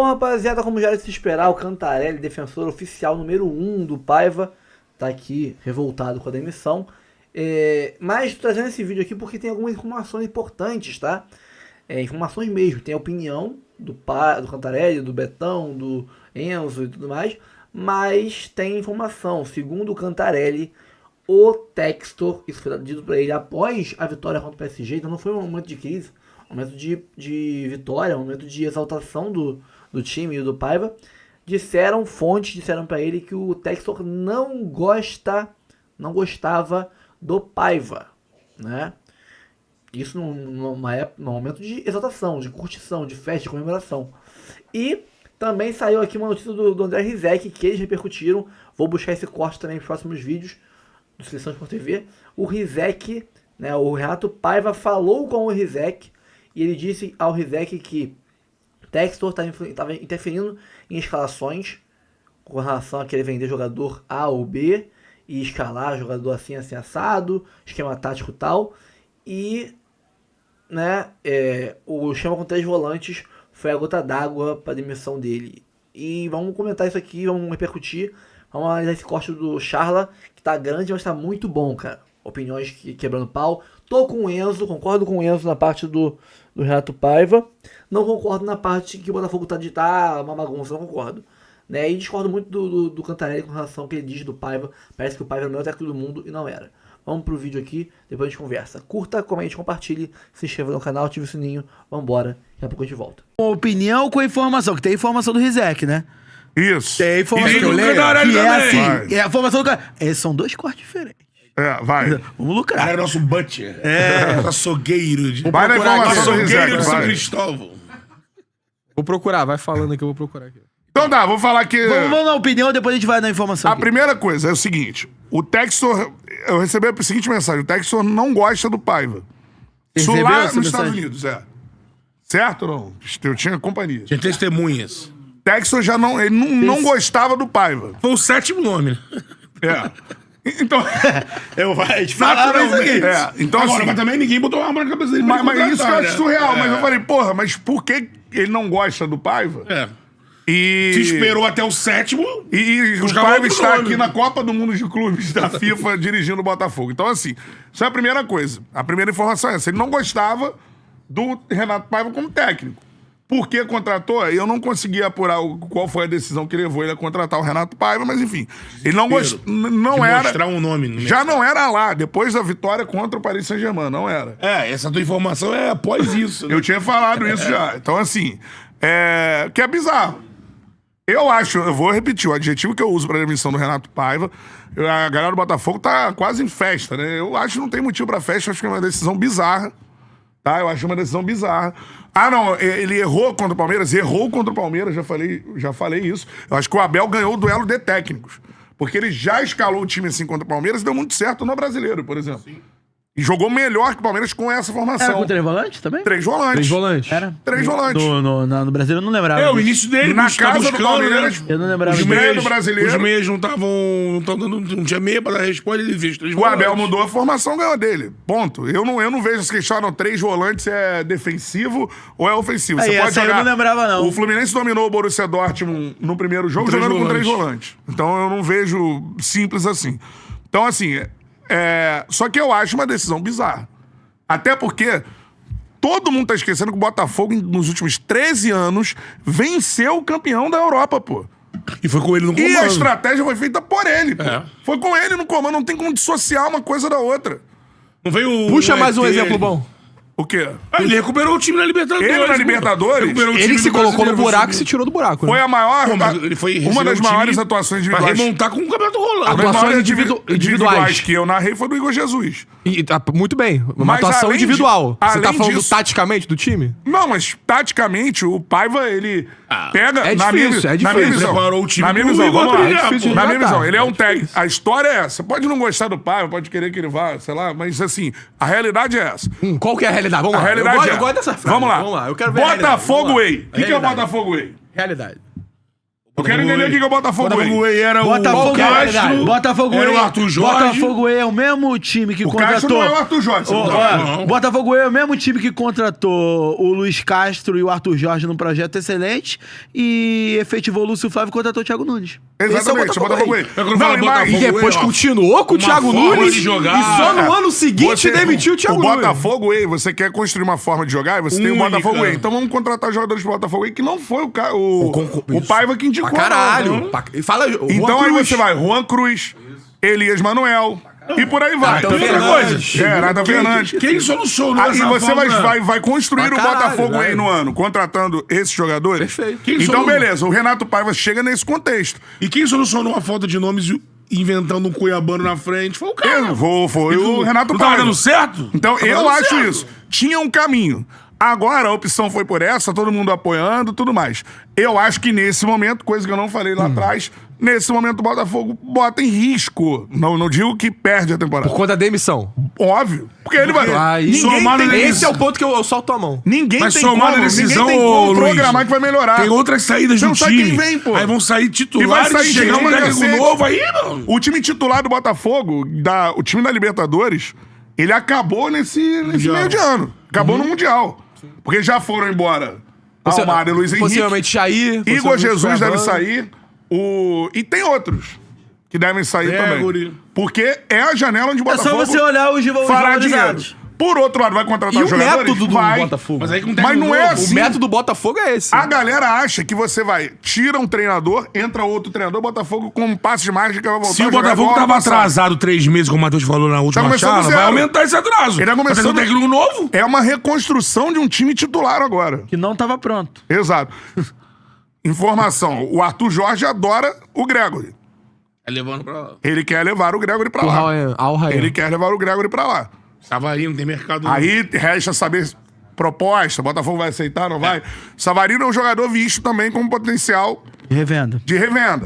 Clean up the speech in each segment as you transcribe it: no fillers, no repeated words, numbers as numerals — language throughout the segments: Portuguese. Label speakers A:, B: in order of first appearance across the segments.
A: Bom, rapaziada, como já era de se esperar, o Cantarelli, defensor oficial número 1 do Paiva, tá aqui revoltado com a demissão. Mas tô trazendo esse vídeo aqui porque tem algumas informações importantes, tá? Informações mesmo, tem a opinião do Cantarelli, do Betão, do Enzo e tudo mais, mas tem informação. Segundo o Cantarelli, o Textor, isso foi dito para ele após a vitória contra o PSG, então não foi um momento de crise, um momento de vitória, um momento de exaltação do time e do Paiva. Fontes disseram para ele que o Textor não gostava do Paiva, né? Isso num momento de exaltação, de curtição, de festa, de comemoração. E também saiu aqui uma notícia do André Rizek, que eles repercutiram. Vou buscar esse corte também nos próximos vídeos do Seleção Sport TV. O Rizek, né, o Renato Paiva falou com o Rizek e ele disse ao Rizek que Textor estava interferindo em escalações com relação a querer vender jogador A ou B e escalar jogador assim assado, esquema tático e tal. E, né, o esquema com 3 volantes foi a gota d'água para a demissão dele. E vamos comentar isso aqui, vamos repercutir. Vamos analisar esse corte do Charla, que tá grande, mas tá muito bom, cara. Opiniões quebrando pau. Tô com o Enzo, concordo com o Enzo na parte do Renato Paiva. Não concordo na parte que o Botafogo tá uma bagunça, não concordo. Né? E discordo muito do Cantarelli com relação ao que ele diz do Paiva. Parece que o Paiva era o melhor técnico do mundo e não era. Vamos pro vídeo aqui, depois a gente conversa. Curta, comente, compartilhe, se inscreva no canal, ative o sininho. Vambora, daqui a pouco a gente volta.
B: Opinião com informação, que tem informação do Rizek, né?
C: Isso.
B: Tem informação
C: E
B: que eu leio,
C: Cantarelli
B: que é
C: também.
B: assim. É a informação do cara. São 2 cortes diferentes.
C: Vai.
B: Vamos lucrar.
D: Cara, é nosso butcher. Açougueiro.
C: Vai na informação do
D: Açougueiro
C: Rizek,
D: de São
C: vai.
D: Cristóvão.
E: Vou procurar, vai falando que eu vou procurar aqui.
C: Então tá, vou falar que...
B: Vamos na opinião, depois a gente vai na informação.
C: A
B: aqui.
C: primeira coisa é o seguinte. O Textor... Eu recebi a seguinte mensagem. O Textor não gosta do Paiva. Isso
B: Recebeu
C: lá
B: essa
C: nos Estados
B: mensagem?
C: Unidos, Certo ou não? Eu tinha companhia.
D: Tem testemunhas.
C: Textor já não... Ele não gostava do Paiva.
D: Foi o 7º nome, né?
C: Então...
B: A gente falava isso aqui.
C: Então
D: Agora,
C: assim...
D: mas também ninguém botou uma arma na cabeça dele. pra
C: Mas
D: ele
C: isso que eu
D: contratar,
C: acho
D: né?
C: surreal. Mas eu falei, porra, mas por que ele não gosta do Paiva? E...
D: Se esperou até o 7º.
C: E o
D: Buscava
C: Paiva
D: outro
C: está
D: nome.
C: aqui na Copa do Mundo de Clubes da FIFA dirigindo o Botafogo. Então, assim, isso é a primeira coisa. A primeira informação é essa. Ele não gostava do Renato Paiva como técnico. Por que contratou? Eu não consegui apurar qual foi a decisão que levou ele a contratar o Renato Paiva, mas enfim. Ele não gostou. Não era.
D: Mostrar um nome. No
C: Já não era lá, depois da vitória contra o Paris Saint-Germain, não era.
D: essa tua informação é após isso. Né?
C: Eu tinha falado isso já. Então, assim, que é bizarro. Eu vou repetir, o adjetivo que eu uso para a demissão do Renato Paiva, a galera do Botafogo tá quase em festa, né? Eu acho que não tem motivo para festa, acho que é uma decisão bizarra, tá? Eu acho uma decisão bizarra. Não, ele errou contra o Palmeiras, já falei isso. Eu acho que o Abel ganhou o duelo de técnicos, porque ele já escalou o time assim contra o Palmeiras e deu muito certo no Brasileiro, por exemplo. Sim. E jogou melhor que o Palmeiras com essa formação.
B: Era com 3 volantes também?
C: 3 volantes.
E: 3 volantes.
B: Era?
C: 3 volantes.
B: No Brasil eu não lembrava.
D: O
B: disso.
D: início dele,
C: Na
D: bicho, tá
C: casa do
D: buscando,
C: Palmeiras,
D: né?
B: Eu não lembrava
D: Os
B: disso.
C: meio
D: meios
C: do brasileiro.
D: Os meios não estavam. Não tinha meia pra dar resposta, ele fez 3
C: O Abel mudou a formação, ganhou dele. Ponto. Eu não vejo essa questão, 3 volantes é defensivo ou é ofensivo. Você pode
B: essa
C: jogar.
B: eu não lembrava, não.
C: O Fluminense dominou o Borussia Dortmund no primeiro jogo,
D: Três
C: jogando com 3
D: volantes.
C: volantes. Então eu não vejo simples assim. Então, assim, só que eu acho uma decisão bizarra. Até porque todo mundo tá esquecendo que o Botafogo, nos últimos 13 anos, venceu o campeão da Europa, pô.
D: E foi com ele no comando.
C: E a estratégia foi feita por ele, pô. Foi com ele no comando, não tem como dissociar uma coisa da outra.
D: Não veio
E: Puxa mais um
D: ET.
E: exemplo bom.
C: O quê?
D: Ele recuperou o time na Libertadores.
C: Ele na Libertadores?
D: Recuperou o
E: Ele
D: time
E: se
D: do
E: colocou no
D: brasileiro,
E: buraco e
D: foi
E: se tirou do buraco.
C: Foi
E: Né?
C: a maior.
D: Pô, mas ele foi
C: uma das
D: recebeu o
C: maiores
D: time
C: atuações
D: pra
C: individuais.
D: remontar com o campeonato rolando.
C: A
E: Atuações
C: maior
E: individuais.
C: que eu narrei foi do Igor Jesus.
E: E tá muito bem. Uma
C: Mas
E: atuação
C: além
E: individual. Você
C: além
E: tá falando
C: disso-
E: taticamente do time?
C: Não, mas taticamente o Paiva, ele pega.
E: é
C: na minha,
E: difícil, é
C: na minha
E: difícil.
C: visão.
D: Preparou o time
C: na minha
D: pro
C: visão,
D: Igor
C: vamos lá.
D: brilhar,
E: É difícil
D: pô.
C: Na minha
E: Já tá.
C: visão, ele é um
E: difícil.
C: técnico. A história é essa. Pode não gostar do Paiva, pode querer que ele vá, sei lá, mas assim, a realidade é essa.
E: Qual que é a realidade? Vamos
C: A
E: lá.
C: realidade
E: eu
C: é.
E: gosto dessa frase.
C: Vamos lá.
E: Vamos lá. Eu quero ver a realidade.
C: Botafogo
E: Vamos lá.
C: Way. O que é o
E: Realidade.
C: Botafogo Way?
E: Realidade.
C: Eu quero entender o que é o Botafogo Way.
D: Botafogo Way era
B: Botafogo,
D: o Castro,
B: Botafogo
D: era
B: Way,
D: o Arthur Jorge.
B: Botafogo Way é o mesmo time que
C: O Castro
B: contratou.
C: não é o Arthur Jorge.
D: Não.
B: Botafogo Way é o mesmo time que contratou o Luiz Castro e o Arthur Jorge num projeto excelente e efetivou o Lúcio Flávio e contratou o Thiago Nunes.
C: Exatamente, o Botafogo Way.
D: É quando fala
C: e mais-
D: Botafogo
E: E depois
D: Way, ó,
E: continuou com o
D: uma
E: Thiago
D: forma
E: Nunes.
D: de jogar.
E: E só no ano seguinte demitiu o Thiago Nunes.
C: Botafogo Way, você quer construir uma forma de jogar, você tem o
D: Única.
C: Botafogo Way. Então vamos contratar jogadores do Botafogo Way, que não foi o Paiva que indicou.
E: Pra caralho.
C: não.
E: Fala,
C: Então
E: Juan
C: aí
E: Cruz.
C: você vai, Juan Cruz, Elias Manuel, e por aí vai.
E: Nathan
C: Tem outra
E: Fernandes.
C: coisa. Nathan Fernandes.
D: Quem solucionou
C: Aí
D: essa
C: você
D: falta?
C: vai construir
E: Pra
C: o
E: caralho,
C: Botafogo Way
E: velho.
C: no ano, contratando esses jogadores.
E: Perfeito.
D: Quem
C: Então,
D: solu-
C: beleza, o Renato Paiva chega nesse contexto.
D: E quem solucionou a falta de nomes inventando um Cuiabano na frente foi o cara.
C: Foi o Renato
D: Não tava
C: Paiva.
D: dando certo?
C: Então,
D: Tava
C: eu
D: dando
C: acho
D: certo.
C: isso. Tinha um caminho. Agora a opção foi por essa, todo mundo apoiando, tudo mais. Eu acho que nesse momento, coisa que eu não falei lá atrás, nesse momento o Botafogo bota em risco. Não digo que perde a temporada.
E: Por conta da demissão.
C: Óbvio. Porque ele vai.
E: Aí,
D: somado
C: tem,
E: esse é o ponto que eu solto a mão.
C: ninguém
D: Mas
C: tem
D: somado
C: como,
D: a decisão,
C: ninguém tem como
D: ô, Luiz,
C: programar que vai melhorar.
D: Tem outras saídas
C: Você
D: do
C: não sabe
D: time.
C: quem vem, pô.
D: Aí vão sair
C: E vai
D: titulares,
C: sair
D: chegar
C: gente
D: um
C: pra
D: técnico
C: cacete.
D: novo aí, mano.
C: O time titular do Botafogo, o time da Libertadores, ele acabou nesse meio de ano. Acabou no Mundial. Porque já foram embora Almada e Luiz Henrique.
E: Possivelmente Jair.
C: Igor
E: possivelmente
C: Jesus deve
E: Cuiabano.
C: sair. E tem outros que devem sair também.
D: Guri.
C: Porque é a janela onde o
B: É só
C: Botafogo
B: você olhar os
C: fará dinheiro.
B: valorizados.
C: Por outro lado, vai contratar
E: E o
C: jogadores?
E: método do
C: vai.
E: Botafogo.
D: Mas aí com um
C: Mas
D: técnico
C: não é
D: novo.
C: assim.
E: O método do Botafogo é esse.
C: A galera acha que você vai, tira um treinador, entra outro treinador, o Botafogo com um passe de mágica vai voltar
D: Se
C: a
D: o
C: jogar
D: Botafogo
C: igual
D: tava
C: ano passado.
D: atrasado 3 meses, como o Matheus falou na última
C: começando
D: charla,
C: do
D: vai
C: zero.
D: aumentar esse atraso.
C: Ele tá
D: Vai
C: começando-
D: ter um técnico novo.
C: É uma reconstrução de um time titular agora.
B: Que não tava pronto.
C: Exato. Informação, o Arthur Jorge adora o Gregory.
D: É levando pra lá.
C: Ele quer levar o Gregory pra
E: O
C: lá.
E: Al Rayyan.
C: Ele quer levar o Gregory pra lá.
D: Savarino, tem mercado.
C: Aí resta saber proposta, o Botafogo vai aceitar, não vai? Savarino é um jogador visto também como potencial
B: Revenda.
C: de revenda.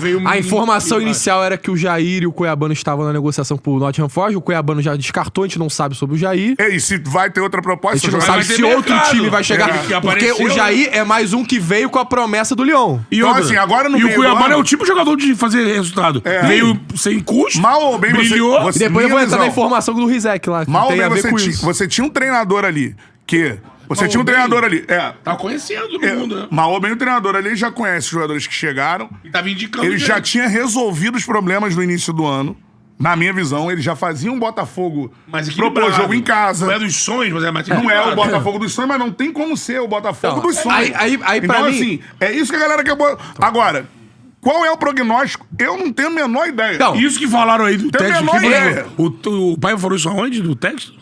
D: veio
E: A informação
D: muito
E: inicial era que o Jair e o Cuiabano estavam na negociação pro Nottingham Forest. O Cuiabano já descartou, a gente não sabe sobre o Jair.
C: E se vai ter outra
E: A
C: proposta,
E: gente não
C: o
E: sabe
C: jogador-
E: se
D: ter
E: outro
D: mercado.
E: time vai chegar.
D: Que
E: Porque
D: apareceu,
E: o Jair é mais um que veio com a promessa do Lyon.
D: E
C: Então,
D: outra,
C: assim, agora no
D: e o
C: meio do
D: Cuiabano
C: ano-
D: é o tipo de jogador de fazer resultado. Veio sem custo,
C: Mal ou bem
D: brilhou.
C: você-
E: E depois eu vou
C: minha
E: entrar na
C: visão.
E: informação do Rizek lá, que
C: Mal ou
E: tem
C: bem
E: a ver com isso.
C: você tinha um treinador ali que... Você
D: Mal
C: tinha um
D: ou bem?
C: treinador ali.
D: Tá conhecendo todo mundo, né?
C: Mal ou bem o treinador ali já conhece os jogadores que chegaram.
D: E tava indicando
C: Ele já
D: gente.
C: tinha resolvido os problemas no início do ano. Na minha visão, ele já fazia um Botafogo
D: Mas
C: propor
D: equilibrado.
C: jogo em casa.
D: Não é dos sonhos, mas é mais
C: Não é o
D: equilibrado.
C: Botafogo dos sonhos, mas não tem como ser o Botafogo
E: Não,
C: dos sonhos.
E: aí pra
C: então,
E: mim-
C: assim, é isso que a galera quer... Agora, qual é o prognóstico? Eu não tenho a menor ideia.
E: Não.
D: Isso que falaram aí do
C: Tem a
D: texto.
C: menor
D: quem
C: ideia.
D: falou? O pai falou isso aonde? Do texto?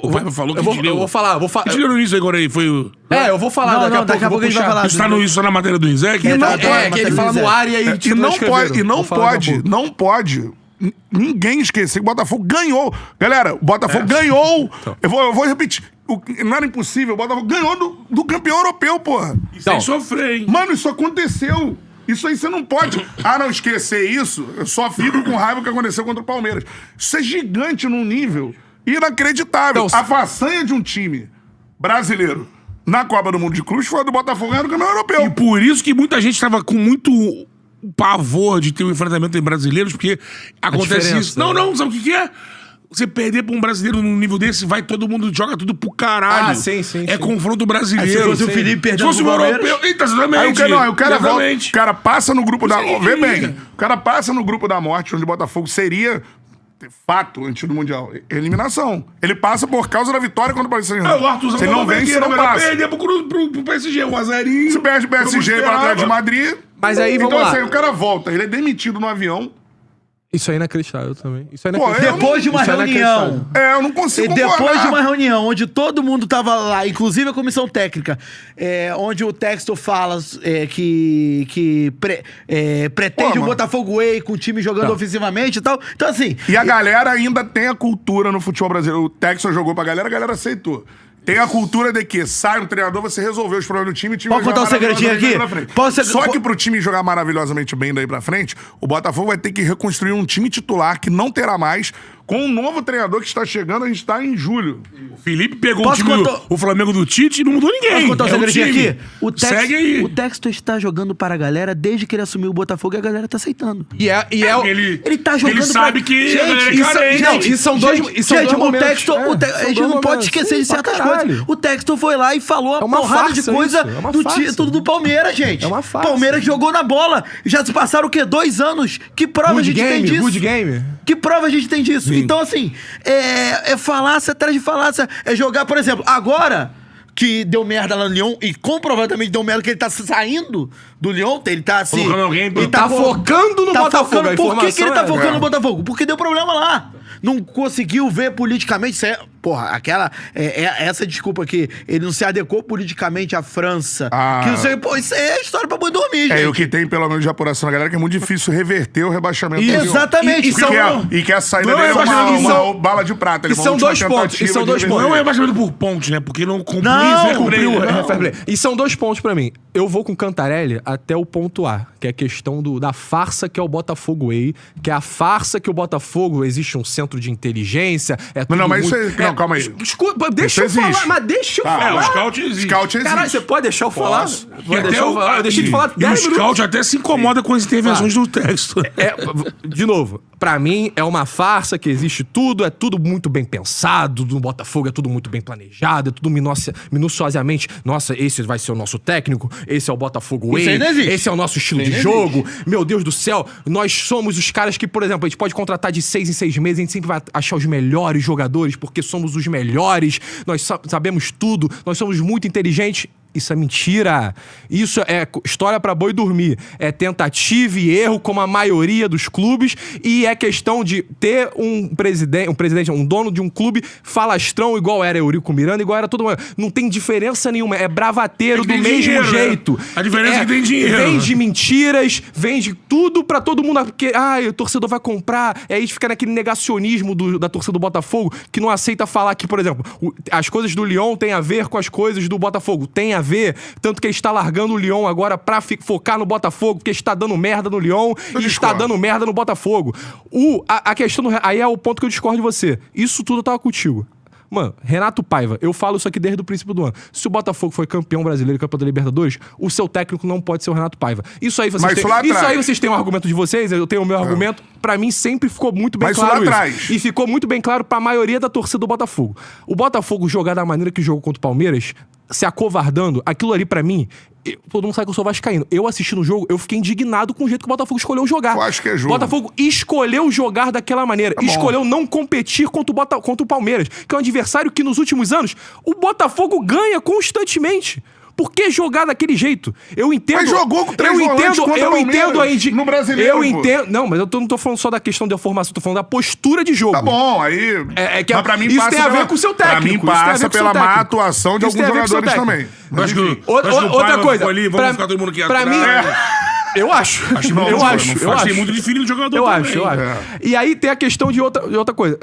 D: O pai falou que
E: Eu vou falar.
D: A gente leu isso agora aí, foi o...
E: Eu vou falar
B: Não, daqui a pouco a gente vai falar.
D: Isso tá, isso tá na matéria do Rizek?
C: E não-
E: Que ele fala no ar e aí
C: E não pode,
E: não
C: não pode ninguém esquecer que o Botafogo ganhou. Galera, o Botafogo ganhou. Eu vou repetir. Não era impossível, o Botafogo ganhou do campeão europeu, porra.
D: Sem sofrer, hein?
C: Mano, isso aconteceu. Isso aí você não pode. Não esquecer isso. Eu só fico com raiva do que aconteceu contra o Palmeiras. Isso é gigante num nível inacreditável.
E: Então,
C: A façanha de um time brasileiro na Copa do Mundo de Clubes foi a do Botafogo ganhar o campeão europeu.
D: E por isso que muita gente tava com muito pavor de ter um enfrentamento entre brasileiros, porque acontece
E: diferença,
D: isso. Não,
E: né?
D: não, sabe o que é? Você perder pra um brasileiro num nível desse, vai todo mundo, joga tudo pro caralho.
E: Ah, sim, sim,
D: É
E: sim.
D: confronto brasileiro.
B: Se fosse o
D: Sim.
B: Felipe
D: Se
B: perdendo
D: fosse
B: pro
D: o
B: Palmeiras...
D: europeu. Eita, exatamente.
C: Aí o cara volta,
D: Exatamente.
C: o cara passa no grupo da...
D: Isso aí,
C: Vê bem,
D: liga.
C: o cara passa no grupo da morte, onde o Botafogo seria, de fato, antes do Mundial, eliminação. Ele passa por causa da vitória contra o Paris Saint-Germain.
D: O Arthurzão
C: Se ele não vence, não passa.
D: perder pro PSG, 1-0.
C: Se perde o PSG para o Atlético de Madrid...
E: Mas aí, vamos
C: então,
E: lá.
C: assim, o cara volta, ele é demitido no avião.
E: Isso aí é inacreditável também. Isso é
C: Pô,
E: inacreditável.
B: Depois de uma
E: Isso é
B: reunião...
E: inacreditável.
C: Eu não consigo
B: E depois
C: concordar.
B: de uma reunião onde todo mundo tava lá, inclusive a comissão técnica, onde o texto fala que pretende
C: Pô,
B: o
C: mano.
B: Botafogo Way com o time jogando ofensivamente e tal. Então, assim,
C: E a galera ainda tem a cultura no futebol brasileiro. O Texas jogou pra galera, a galera aceitou. Tem a cultura de que sai um treinador, você resolveu os problemas do time, o time
B: Pode
C: vai
B: contar
C: jogar
B: um segredinho
C: maravilhosamente
B: aqui?
C: bem pra frente.
B: Posso-
C: Só que pro time jogar maravilhosamente bem daí pra frente, o Botafogo vai ter que reconstruir um time titular que não terá mais Com o novo treinador que está chegando, a gente está em julho.
D: O Felipe pegou
B: Posso contar-
D: o Flamengo do Tite e não mudou ninguém.
B: Posso contar um segredinho
D: time.
B: aqui?
D: Segue aí.
B: O Textor está jogando para a galera desde que ele assumiu o Botafogo e a galera tá aceitando.
D: Ele
B: tá jogando
D: ele sabe que a galera é carente.
E: Não, e são dois, e são dois
B: o
E: momentos.
B: Textor,
E: É,
B: a
E: são
B: gente
E: dois
B: não pode
E: momentos.
B: esquecer de
E: Sim, pra
B: certas
E: caralho.
B: coisas. O Textor foi lá e falou uma
E: uma
B: porrada de
E: farsa
B: coisa
E: isso, é uma
B: do
E: farsa.
B: título do Palmeiras, gente.
E: É uma farsa.
B: Palmeiras jogou na bola. Já se passaram o quê? 2 anos? Que prova a
E: Good
B: gente tem
E: game,
B: disso?
E: good game.
B: Que prova a gente tem disso? Então, assim, é falácia atrás de falácia. É jogar, por exemplo, agora que deu merda lá no Lyon e comprovadamente deu merda que ele tá saindo do Lyon, ele tá assim...
D: Colocando alguém pra-
B: ele
E: Tá focando no Botafogo,
B: focando.
E: a
B: Por que ele tá
E: informação é-
B: focando no Botafogo? Porque deu problema lá. Não conseguiu ver politicamente. Isso é, porra, aquela. Essa desculpa que ele não se adequou politicamente à França.
C: Ah.
B: Que isso aí, pô, isso aí é história pra boi dormir, gente.
C: É, e o que tem, pelo menos, de apuração da galera, que é muito difícil reverter o rebaixamento do Lyon.
B: Exatamente.
C: E que a saída
D: Não,
C: dele é
D: rebaixamento
C: uma bala de prata. Ele
E: E são dois pontos, e são dois pontos.
D: Não é rebaixamento por pontos, né? Porque não cumpriu
B: Não,
D: isso,
E: Cumpriu,
D: Não.
E: fair play. E são 2 pontos pra mim. Eu vou com o Cantarelli até o ponto A, que é a questão da farsa que é o Botafogo Way, que é a farsa que o Botafogo existe um centro de inteligência. É tudo
C: Não, mas
E: muito,
C: isso aí. Não, calma aí.
E: Desculpa, deixa eu
C: Isso
E: falar,
C: existe.
E: mas deixa eu
C: Ah,
E: falar.
D: O scout existe.
C: Scout existe.
E: Caralho, você pode deixar eu falar?
C: Posso.
E: Pode deixar eu falar? Eu deixei de falar
D: E o
E: 10 minutos.
D: scout até se incomoda com as intervenções do texto.
E: De novo, pra mim é uma farsa que existe tudo, é tudo muito bem pensado, no Botafogo é tudo muito bem planejado, é tudo minuciosamente, nossa, esse vai ser o nosso técnico, esse é o Botafogo
B: Isso
E: Way,
B: aí não existe.
E: esse é o nosso estilo de
B: Isso aí não
E: jogo, meu Deus do céu, nós somos os caras que, por exemplo, a gente pode contratar de 6 em 6 meses, a gente sempre vai achar os melhores jogadores, porque somos os melhores, nós sabemos tudo, nós somos muito inteligentes. Isso é mentira. Isso é história pra boi dormir. É tentativa e erro, como a maioria dos clubes, e é questão de ter um presidente, um dono de um clube falastrão, igual era Eurico Miranda, igual era todo mundo. Não tem diferença nenhuma. É bravateiro
D: É que
E: do
D: tem
E: mesmo
D: dinheiro, né?
E: jeito.
D: A diferença é que tem dinheiro.
E: Vende mentiras, vende tudo pra todo mundo. Porque, o torcedor vai comprar. E aí fica naquele negacionismo da torcida do Botafogo, que não aceita falar que, por exemplo, as coisas do Lyon têm a ver com as coisas do Botafogo. Tem a ver, tanto que ele está largando o Lyon agora pra focar no Botafogo, porque está dando merda no Lyon e está dando merda no Botafogo. A questão aí é o ponto que eu discordo de você. Isso tudo eu tava contigo. Mano, Renato Paiva, eu falo isso aqui desde o princípio do ano. Se o Botafogo foi campeão brasileiro e campeão da Libertadores, o seu técnico não pode ser o Renato Paiva. Isso aí vocês têm um argumento de vocês, eu tenho o meu argumento. Pra mim sempre ficou muito bem
C: Mas
E: claro
C: isso lá
E: isso.
C: atrás.
E: E ficou muito bem claro pra maioria da torcida do Botafogo. O Botafogo jogar da maneira que jogou contra o Palmeiras, se acovardando, aquilo ali pra mim, todo mundo sabe que eu sou vascaíno. Eu assistindo o jogo, eu fiquei indignado com o jeito que o Botafogo escolheu jogar.
C: Eu acho que é jogo.
E: O Botafogo escolheu jogar daquela maneira.
C: bom.
E: Escolheu não competir contra o Palmeiras, que é um adversário que nos últimos anos o Botafogo ganha constantemente. Por que jogar daquele jeito? Eu entendo.
C: Mas jogou com 3 volantes contra o
E: eu entendo
C: Palmeiras, no Brasileiro,
E: Eu
C: pô.
E: entendo. Não, mas eu não tô falando só da questão da formação, tô falando da postura de jogo.
C: Tá bom, aí.
E: Que
C: mas pra mim
E: isso
C: passa
E: tem a ver
C: pela-
E: com o seu
C: Pra
E: técnico.
C: mim
E: Isso tem a ver
C: passa
E: com o seu
C: pela má
E: técnico.
C: atuação de
E: Isso tem
C: alguns
E: a ver com o seu
C: jogadores
E: técnico.
C: também.
D: Eu acho que
C: enfim.
D: o
E: Outra
D: Paiva
E: coisa.
D: ficou ali, vamos ficar todo mundo aqui
E: pra
D: atrás.
E: mim, eu acho. Eu acho.
D: Tem muito diferente de jogador
E: Eu
D: também.
E: acho. E aí tem a questão de outra coisa.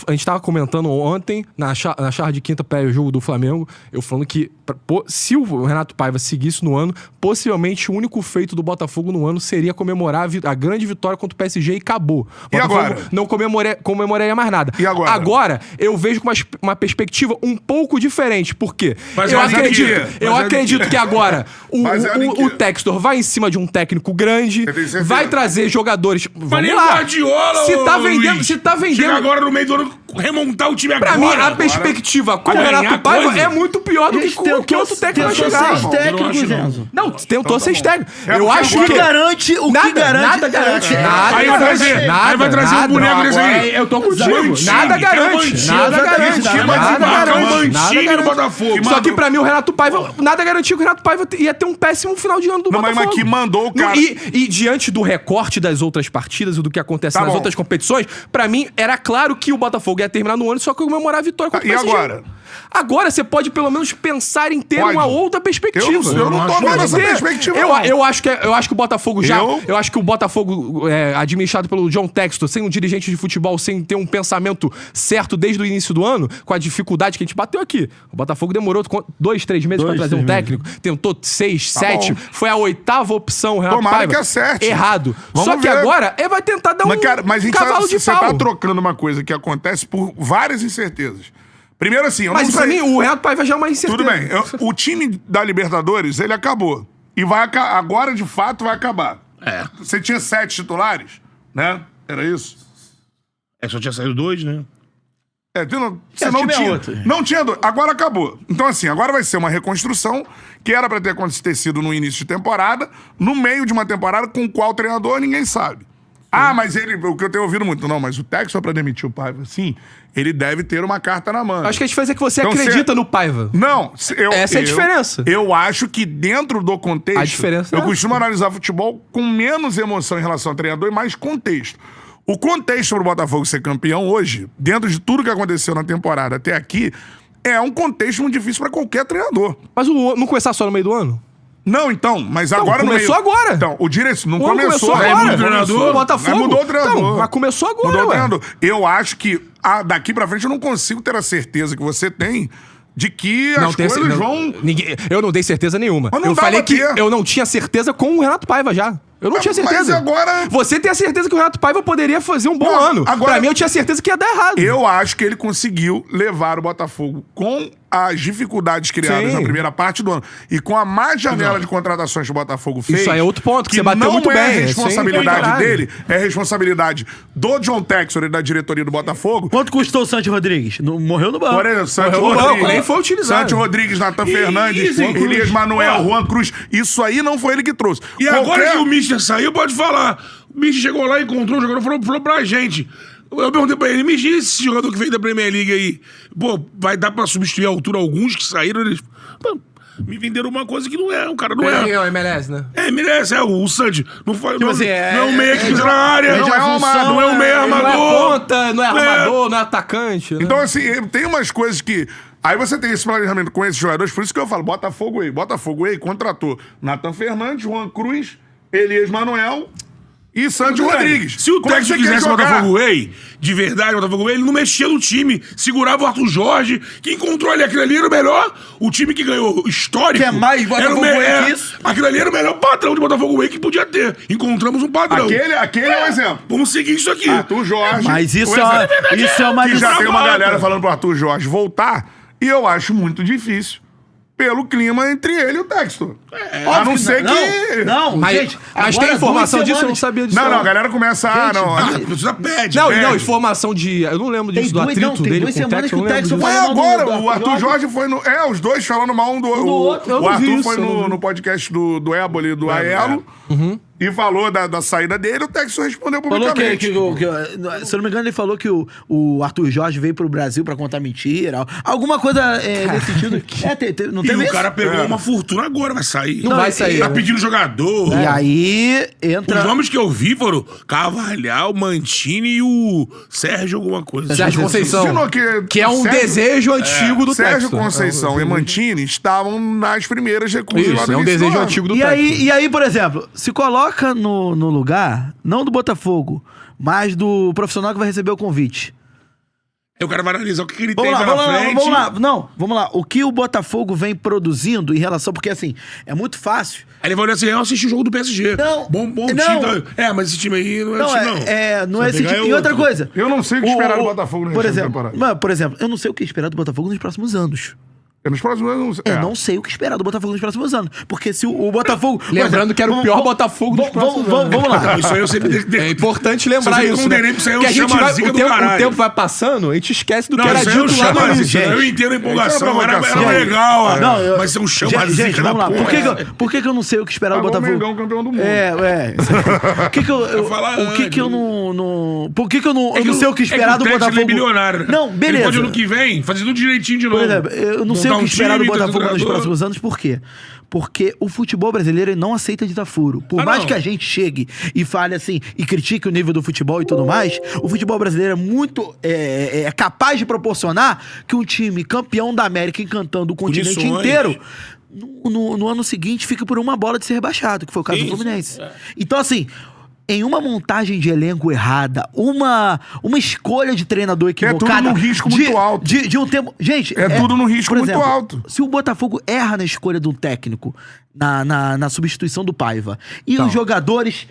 E: A gente tava comentando ontem, na charla de quinta pré-jogo do Flamengo, eu falando que se o Renato Paiva seguisse no ano, possivelmente o único feito do Botafogo no ano seria comemorar a grande vitória contra o PSG e acabou. O
C: E
E: Botafogo
C: agora?
E: não comemoraria mais nada.
C: E agora?
E: Agora, eu vejo com uma perspectiva um pouco diferente. Por quê?
D: Mas
E: eu
D: é de quê?
E: acredito que agora
C: Baseado em quê?
E: o Textor vai em cima de um técnico grande,
C: Você tem certeza?
E: vai trazer jogadores.
D: Mas
E: Vamos
D: nem o
E: lá.
D: Guardiola,
E: Se tá
D: ô,
E: vendendo,
D: Luiz.
E: se tá vendendo.
D: Chega agora no meio do ano, remontar o time
E: Pra
D: agora.
E: mim, a perspectiva com o
D: Vai ganhar
E: Renato Paiva
D: coisa.
E: é muito pior do que com que outro técnico vai chegar.
C: Tá bom,
B: técnicos,
C: eu não acho, não.
B: Enzo.
E: Não, tentou seis técnicos.
C: É
E: Eu
C: porque
E: acho
C: agora-
E: que.
B: Nada garante.
D: Aí vai trazer um boneco desse aí.
E: Eu tô contigo.
D: Mantine,
E: Nada garante.
D: Mantine.
E: Nada garante.
C: Exatamente.
E: Nada garante. Nada
D: Mantine no
E: garante.
D: Botafogo.
E: Só que pra mim o Renato Paiva, nada garantia que o Renato Paiva ia ter um péssimo final de ano do
C: Não, mas
E: Botafogo.
C: que mandou o cara.
E: E diante do recorte das outras partidas e do que acontece
C: Tá
E: nas
C: bom.
E: outras competições, pra mim era claro que o Botafogo ia terminar no ano e só comemorar a vitória contra o
C: E
E: PSG.
C: agora?
E: Agora você pode pelo menos pensar em ter
C: Pode.
E: uma outra perspectiva.
C: Eu não tô
E: Pode
C: vendo essa
E: ter.
C: perspectiva,
E: Eu,
C: não.
E: eu acho que o Botafogo já...
C: Eu-
E: Eu acho que o Botafogo, administrado pelo John Textor, sem um dirigente de futebol, sem ter um pensamento certo desde o início do ano, com a dificuldade que a gente bateu aqui. O Botafogo demorou 2, 3 meses pra trazer um técnico, tentou 6, 7,
C: bom.
E: foi a 8ª opção, Renato
C: Tomara
E: Paiva.
C: que acerte.
E: Errado.
C: Vamos
E: Só que
C: ver.
E: agora ele vai tentar dar
C: Mas, cara, mas a gente
E: cavalo de
C: você
E: pau.
C: tá trocando uma coisa que acontece por várias incertezas. Primeiro assim, eu
E: Mas
C: não
E: pra
C: sei...
E: mim, o Renato Paiva já é uma incerteza.
C: Tudo bem. O time da Libertadores, ele acabou. E agora, de fato, vai acabar. Você tinha 7 titulares, né? Era isso?
D: Só tinha saído 2, né?
C: Você não
B: time é
C: tinha.
B: outro.
C: Não tinha dois. Agora acabou. Então, assim, agora vai ser uma reconstrução que era pra ter sido no início de temporada, no meio de uma temporada com qual treinador ninguém sabe. Ah, mas o que eu tenho ouvido muito, não, mas o Textor pra demitir o Paiva, sim, ele deve ter uma carta na mão.
E: Acho que a diferença é que você
C: Então,
E: acredita no Paiva.
C: Não,
E: Essa é a diferença.
C: Eu acho que dentro do contexto.
E: A diferença
C: eu
E: é
C: costumo analisar futebol com menos emoção em relação ao treinador e mais contexto. O contexto pro Botafogo ser campeão hoje, dentro de tudo que aconteceu na temporada até aqui, é um contexto muito difícil pra qualquer treinador.
E: Mas não começar só no meio do ano?
C: Não, então, mas agora no
E: começou
C: meio...
E: agora.
C: Então, o direito não
E: O ano
C: começou.
E: agora.
C: Aí mudou o
D: treinador.
E: O Botafogo.
C: Aí mudou o treinador.
E: Então, mas começou agora,
C: Mudou o
E: ué.
C: treinador. Eu acho que daqui pra frente eu não consigo ter a certeza que você tem de que as coisas vão...
E: Eu não dei certeza nenhuma.
C: Mas não
E: Eu
C: dá
E: falei
C: pra
E: que
C: ter.
E: eu não tinha certeza com o Renato Paiva já. Eu não tinha
C: Mas
E: certeza.
C: agora-
E: Você tem a certeza que o Renato Paiva poderia fazer um bom
C: Não,
E: ano.
C: agora-
E: Pra mim, eu tinha certeza que ia dar errado.
C: Eu acho que ele conseguiu levar o Botafogo com as dificuldades criadas
E: Sim.
C: na primeira parte do ano e com a má janela de contratações que o Botafogo fez.
E: Isso aí é outro ponto que você bateu
C: não
E: muito
C: é
E: bem,
C: responsabilidade
E: sim, caralho.
C: dele, é responsabilidade do John Textor e da diretoria do Botafogo.
B: Quanto custou o Santi Rodrigues? Morreu no banco.
C: Por exemplo, Santi
E: Morreu no banco,
C: Rodrigues,
E: nem foi utilizado.
C: Santi Rodrigues, Natan Fernandes,
D: Juan Cruz.
C: Elias Manuel,
D: Ó.
C: Juan Cruz. Isso aí não foi ele que trouxe.
D: E agora que o Mister saiu, pode falar. O Mister chegou lá, encontrou o jogador, falou pra gente. Eu perguntei pra ele, Mister, esse jogador que veio da Premier League aí, pô, vai dar pra substituir a altura alguns que saíram? Eles, pô, me venderam uma coisa que não é, o cara não é.
E: É o MLS, né?
D: merece, o Sandy. Não foi, não,
B: assim,
D: não é um meia que pisa na área,
C: não é um armador,
D: não é um meia
E: Não é
D: armador.
E: ponta, não é armador, não é atacante. né?
C: Então, assim, tem umas coisas que... Aí você tem esse planejamento com esses jogadores, por isso que eu falo, Botafogo aí. Botafogo aí contratou Natan Fernandes, Juan Cruz, Elias Manuel e Santi Rodrigues.
D: Se o
C: Como é que
D: técnico
C: você quer
D: quisesse o
C: jogar?
D: Botafogo Way, de verdade, o Botafogo Way, ele não mexia no time. Segurava o Arthur Jorge, que encontrou ali. Aquele ali era o melhor. O time que ganhou histórico.
B: Que é mais Botafogo Way que isso?
D: Aquele ali era o melhor padrão de Botafogo Way que podia ter. Encontramos um padrão.
C: Aquele é o exemplo.
D: Vamos seguir isso aqui.
C: Arthur Jorge.
B: Mas isso
C: o
B: é,
C: exemplo.
B: isso é uma
C: Que já tem uma
D: Exato.
C: galera falando pro Arthur Jorge voltar, e eu acho muito difícil. Pelo clima entre ele e o Textor. A não ser que...
B: Não,
E: Mas,
B: gente.
E: mas
B: agora
E: tem informação
B: 2
E: disso? Eu não
B: semanas.
E: sabia disso.
C: Não, a galera começa...
D: A pessoa pede.
E: Não,
C: pede.
E: informação de... Eu não lembro disso,
B: Tem
E: do
B: duas-
E: atrito
B: não, tem
E: dele
B: 2
E: com o
B: semanas
E: Textor.
B: que o Textor
C: Foi
B: falou
C: agora,
B: do
C: o Arthur Jorge foi no... os dois falando mal um do outro.
E: eu
C: O
E: não vi
C: Arthur
E: isso,
C: foi
E: eu não vi.
C: no podcast do Éboli, do Aelo, e falou da saída dele, o Textor respondeu
B: Falou
C: publicamente.
B: se eu não me engano, ele falou que o Arthur Jorge veio pro Brasil pra contar mentira. Alguma coisa nesse sentido. Não
D: E
B: teve
D: o
B: isso?
D: cara pegou uma fortuna agora, vai sair.
E: Não vai sair,
D: Tá
E: né?
D: pedindo jogador.
B: E aí entra.
D: Os nomes que eu vi foram Carvalhal, Mantini e o Sérgio alguma coisa.
E: Sérgio Conceição.
C: Ensinou
E: Que é um
C: Sérgio-
E: desejo antigo do
C: Sérgio
E: Textor.
C: Conceição e Mantini estavam nas primeiras recusas lá
E: Isso,
C: no
E: é um
C: início do
E: desejo
C: ano.
E: antigo do
B: E
E: Textor.
B: aí, por exemplo, se coloca no lugar, não do Botafogo, mas do profissional que vai receber o convite.
D: Aí o cara vai analisar o que ele
B: Vamos
D: tem
B: lá,
D: pela
B: vamos lá,
D: frente.
B: vamos lá. Não, vamos lá. O que o Botafogo vem produzindo em relação... Porque, assim, é muito fácil.
D: Aí ele vai olhar assim, eu assisti o jogo do PSG.
B: Não,
D: Bom
B: não.
D: time. Mas esse time aí não é
B: Não,
D: esse time, não.
B: não é
D: Você
B: esse
D: pegar
B: tipo.
D: é
B: E outra
D: outro.
B: coisa...
C: Eu não sei o que esperar do Botafogo no
B: por
C: restante da
B: exemplo,
C: temporada.
B: mano, por exemplo, eu não sei o que esperar do Botafogo nos próximos anos.
C: Nos próximos anos...
B: Eu não sei o que esperar do Botafogo nos próximos anos. Porque se o Botafogo... por
E: Lembrando
B: exemplo,
E: que era o pior Botafogo dos próximos anos.
B: Vamos lá.
D: Isso aí eu sempre...
E: É importante lembrar
D: Se você
E: isso,
D: condenar
E: né?
D: pra isso aí,
E: Porque a gente
D: chama
E: vai,
D: a zica
E: o,
D: do
E: tempo,
D: caralho.
E: o tempo vai passando, a gente esquece do
D: Não,
E: que era
D: isso aí eu
E: dito lá
D: chamo
E: no
D: a
E: início.
D: zica. Eu entendo a empolgação, era
C: provocação.
D: legal.
B: Não, eu-
D: Mas você é um chama a
B: Gente,
D: zica da
B: vamos lá.
D: porra.
B: Por que eu não sei o que esperar do
C: Agora o
B: Botafogo?
C: Mengão campeão do mundo.
B: Por que eu
D: falar
B: por que que eu não... Por que que eu não
D: É que
B: sei o que esperar do
D: Textor,
B: Botafogo?
D: ele é bilionário.
B: Não,
D: Ele
B: beleza.
D: pode ano que vem fazer tudo direitinho de
B: Por
D: novo.
B: exemplo, eu não sei sei o
D: montar
B: que
D: um
B: esperar do
D: time,
B: Botafogo nos
D: treinador.
B: próximos anos, por quê? Porque o futebol brasileiro ele não aceita de dar furo. Por mais que a gente chegue e fale assim, e critique o nível do futebol e tudo mais, o futebol brasileiro é muito capaz de proporcionar que um time campeão da América encantando o continente
D: Condições.
B: inteiro, no ano seguinte fica por uma bola de ser rebaixado, que foi o caso do
D: Isso,
B: Fluminense. Então, assim, em uma montagem de elenco errada, uma escolha de treinador equivocada...
C: tudo num risco muito alto.
B: De um tempo... Gente...
C: É tudo num risco
B: por
C: muito
B: exemplo,
C: alto.
B: Se o Botafogo erra na escolha do técnico, na substituição do Paiva, e os jogadores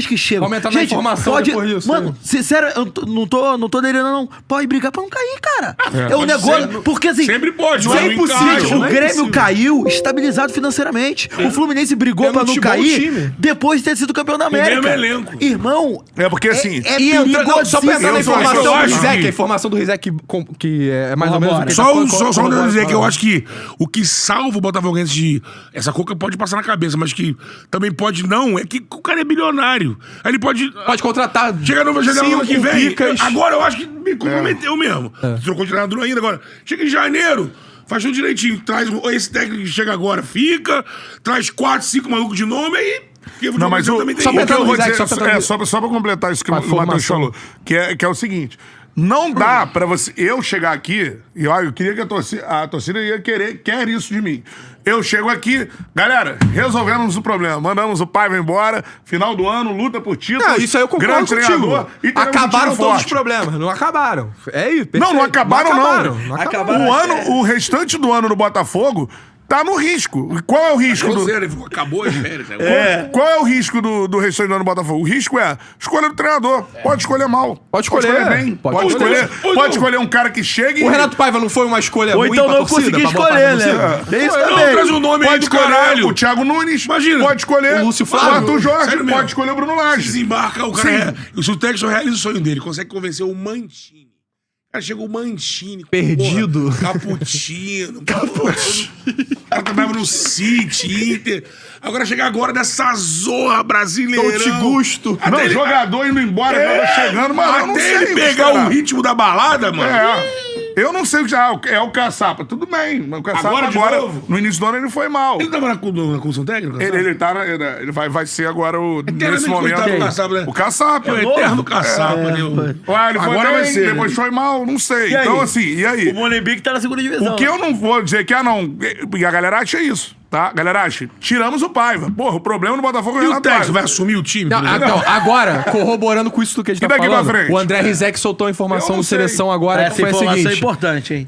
B: que chegam...
E: Aumentar na informação depois disso,
B: Mano,
E: né?
B: sincero, eu não tô delirando, não. Pode brigar pra não cair, cara. É um
D: pode
B: negócio...
D: ser.
B: Porque, assim...
D: Sempre pode,
B: não
D: mas
B: é
D: não
B: impossível.
D: encaixa,
B: O
D: não é
B: Grêmio
D: impossível.
B: caiu estabilizado financeiramente. O Fluminense brigou
E: Tendo
B: pra não
E: um bom
B: cair
E: time.
B: depois de ter sido campeão da
D: mesmo
B: América.
D: elenco.
B: Irmão...
C: É porque assim.
E: E entra, não, só pra entrar na
C: Eu
E: informação do
C: acho
E: Rizek,
C: que-
E: a informação do Rizek que é mais ou menos... o que
D: Só
E: tá
D: um
E: falando,
D: dizer que eu acho que o que salva o Botafoguense de... Essa coca pode passar na cabeça, mas que também pode não, é que o cara é bilionário. Aí ele pode...
E: Pode contratar
D: Chega no ano que vem.
E: picas.
D: Agora eu acho que me comprometeu mesmo. Trocou de treinador ainda agora. Chega em janeiro, faz tudo direitinho. Traz esse técnico que chega agora, fica. Traz 4, 5 malucos de nome aí.
C: Não, mas
D: também tem
E: só
C: o que
E: pensando
C: eu
E: no
C: vou
E: Rizek,
C: dizer,
E: só pensando
C: só pra completar isso que
E: Com a
C: o Matheus
E: formação.
C: falou, que é o seguinte, não dá pra eu chegar aqui, e ó, eu queria que a torcida quer isso de mim. Eu chego aqui, galera, resolvemos o problema, mandamos o Paiva embora, final do ano, luta por título,
E: Não, isso aí eu concordo
C: grande
E: contigo.
C: treinador, e teremos um
E: Acabaram
C: time
E: todos os
C: forte.
E: problemas. Não acabaram. É isso.
C: Não, não acabaram,
E: Não acabaram.
C: O restante do ano do Botafogo tá no risco. Qual é o risco do...
D: Acabou as férias. Né?
C: Qual é o risco do restante do ano do Botafogo? O risco é escolha do treinador. Pode escolher mal.
E: Pode escolher.
C: bem.
E: Pode
C: Pode
E: escolher.
C: escolher, pode escolher um cara que chegue
E: O Renato Paiva não foi uma escolha
B: Ou
E: ruim
B: então
E: pra
B: não
E: torcida?
B: consegui
E: pra botar
B: escolher,
E: pra torcida?
B: né? Tem isso
D: Não,
B: também.
D: traz um nome aí
C: Pode
D: do
C: escolher
D: caralho.
C: o Thiago Nunes.
D: Imagina.
C: Pode escolher
E: O Lúcio
C: o
E: Flávio.
C: Arthur Jorge.
D: Sério mesmo.
C: Pode escolher o Bruno Lage.
D: Desembarca, o cara se o Texton realiza o sonho dele, consegue convencer o Mancini. Cara, chega o Mancini.
E: Perdido.
D: Porra, Caputino. O cara trabalhava no City, Inter. Agora chega agora dessa zorra brasileira.
E: Dolce Gusto.
C: Não, jogador indo embora, tava chegando, mas eu não
D: Até
C: sei.
D: ele
C: o que
D: pegar
C: esperar.
D: o ritmo da balada, mano.
C: Eu não sei o que já é o Caçapa. Tudo bem, mas o Caçapa
D: Agora de
C: agora,
D: novo?
C: no início do ano, ele foi mal.
D: Ele tava na comissão técnica? sabe?
C: Ele tá ele vai ser agora nesse
D: Eternamente
C: momento.
D: coitado do Caçapa, né?
C: O Caçapa.
D: É o eterno caçapa, né?
C: Ué, ele foi
D: Agora
C: bem,
D: vai ser,
C: depois
D: né?
C: foi mal, não sei.
B: E aí?
C: Então, assim, e aí?
B: O Molenbeek tá na segunda divisão.
C: O que eu não vou dizer que, não, e a galera acha isso, tá? A galera acha, tiramos o Paiva. Porra, o problema do Botafogo é o
D: E o
C: Renato
D: Texton
C: Paiva.
D: vai assumir o time?
E: Não,
D: por exemplo?
E: então, agora, corroborando com isso que a gente
C: E
E: tá
C: daqui pra
E: falando,
C: frente?
E: o André Rizek soltou a
C: Eu
E: informação
C: não
E: no
C: sei.
E: Seleção agora, que
B: Essa
E: foi a
B: informação é
E: seguinte.
B: importante, hein?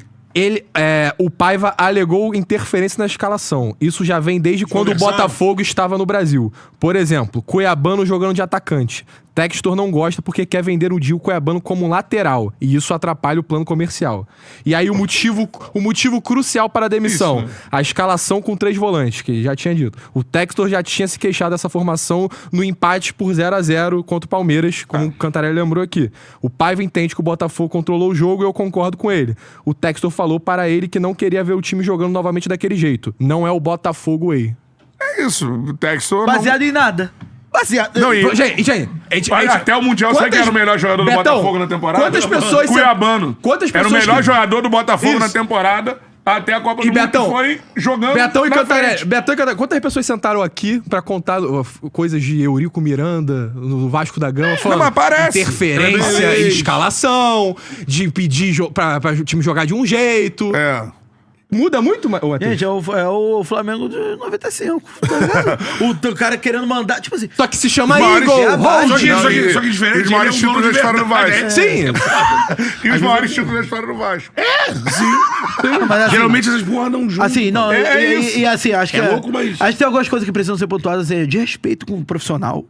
E: O Paiva alegou interferência na escalação. Isso já vem desde quando o
D: Conversado.
E: Botafogo estava no Brasil. Por exemplo, Cuiabano jogando de atacante. Textor não gosta porque quer vender o Dio Cuiabano como lateral. E isso atrapalha o plano comercial. E aí o motivo crucial para a demissão. A escalação com 3 volantes, que já tinha dito. O Textor já tinha se queixado dessa formação no empate por 0-0 contra o Palmeiras, como o Cantarelli lembrou aqui. O Paiva entende que o Botafogo controlou o jogo e eu concordo com ele. O Textor falou para ele que não queria ver o time jogando novamente daquele jeito. Não é o Botafogo aí.
C: É isso, o Textor
B: Baseado em nada. Baseado...
C: Não, e...
E: Gente,
C: Olha, até o Mundial, sabe quem era o melhor jogador do
E: Betão,
C: Botafogo na temporada?
E: quantas pessoas...
C: Cuiabano.
E: Quantas
C: Era o
E: pessoas
C: melhor
E: que-
C: jogador do Botafogo
E: Isso.
C: na temporada, até a Copa
E: E
C: do Mundo,
E: Betão,
C: que foi jogando
E: Betão e
C: na
E: Cantarelli.
C: frente.
E: Betão e Cantarelli. Quantas pessoas sentaram aqui pra contar coisas de Eurico Miranda no Vasco da Gama? Falando
C: mas parece.
E: interferência em escalação, de pedir pra o time jogar de um jeito.
C: É.
E: Muda muito, Matheus?
B: Gente, é o Flamengo de 95. Tá vendo? o cara querendo mandar... Tipo assim...
E: Só que se chama
C: Os maiores-
E: Eagle,
B: Só
E: Hold.
C: que-
D: Só que diferente,
C: Os maiores
D: ele é um
C: títulos da
D: dono de
C: história do
D: verdade,
C: Vasco.
E: Sim.
C: E os maiores títulos da história do Vasco.
B: Mas, assim,
D: Geralmente essas porra não juntam.
B: Assim, não, e assim, acho que
D: É louco, mas-
B: acho que tem algumas coisas que precisam ser pontuadas de respeito com o profissional.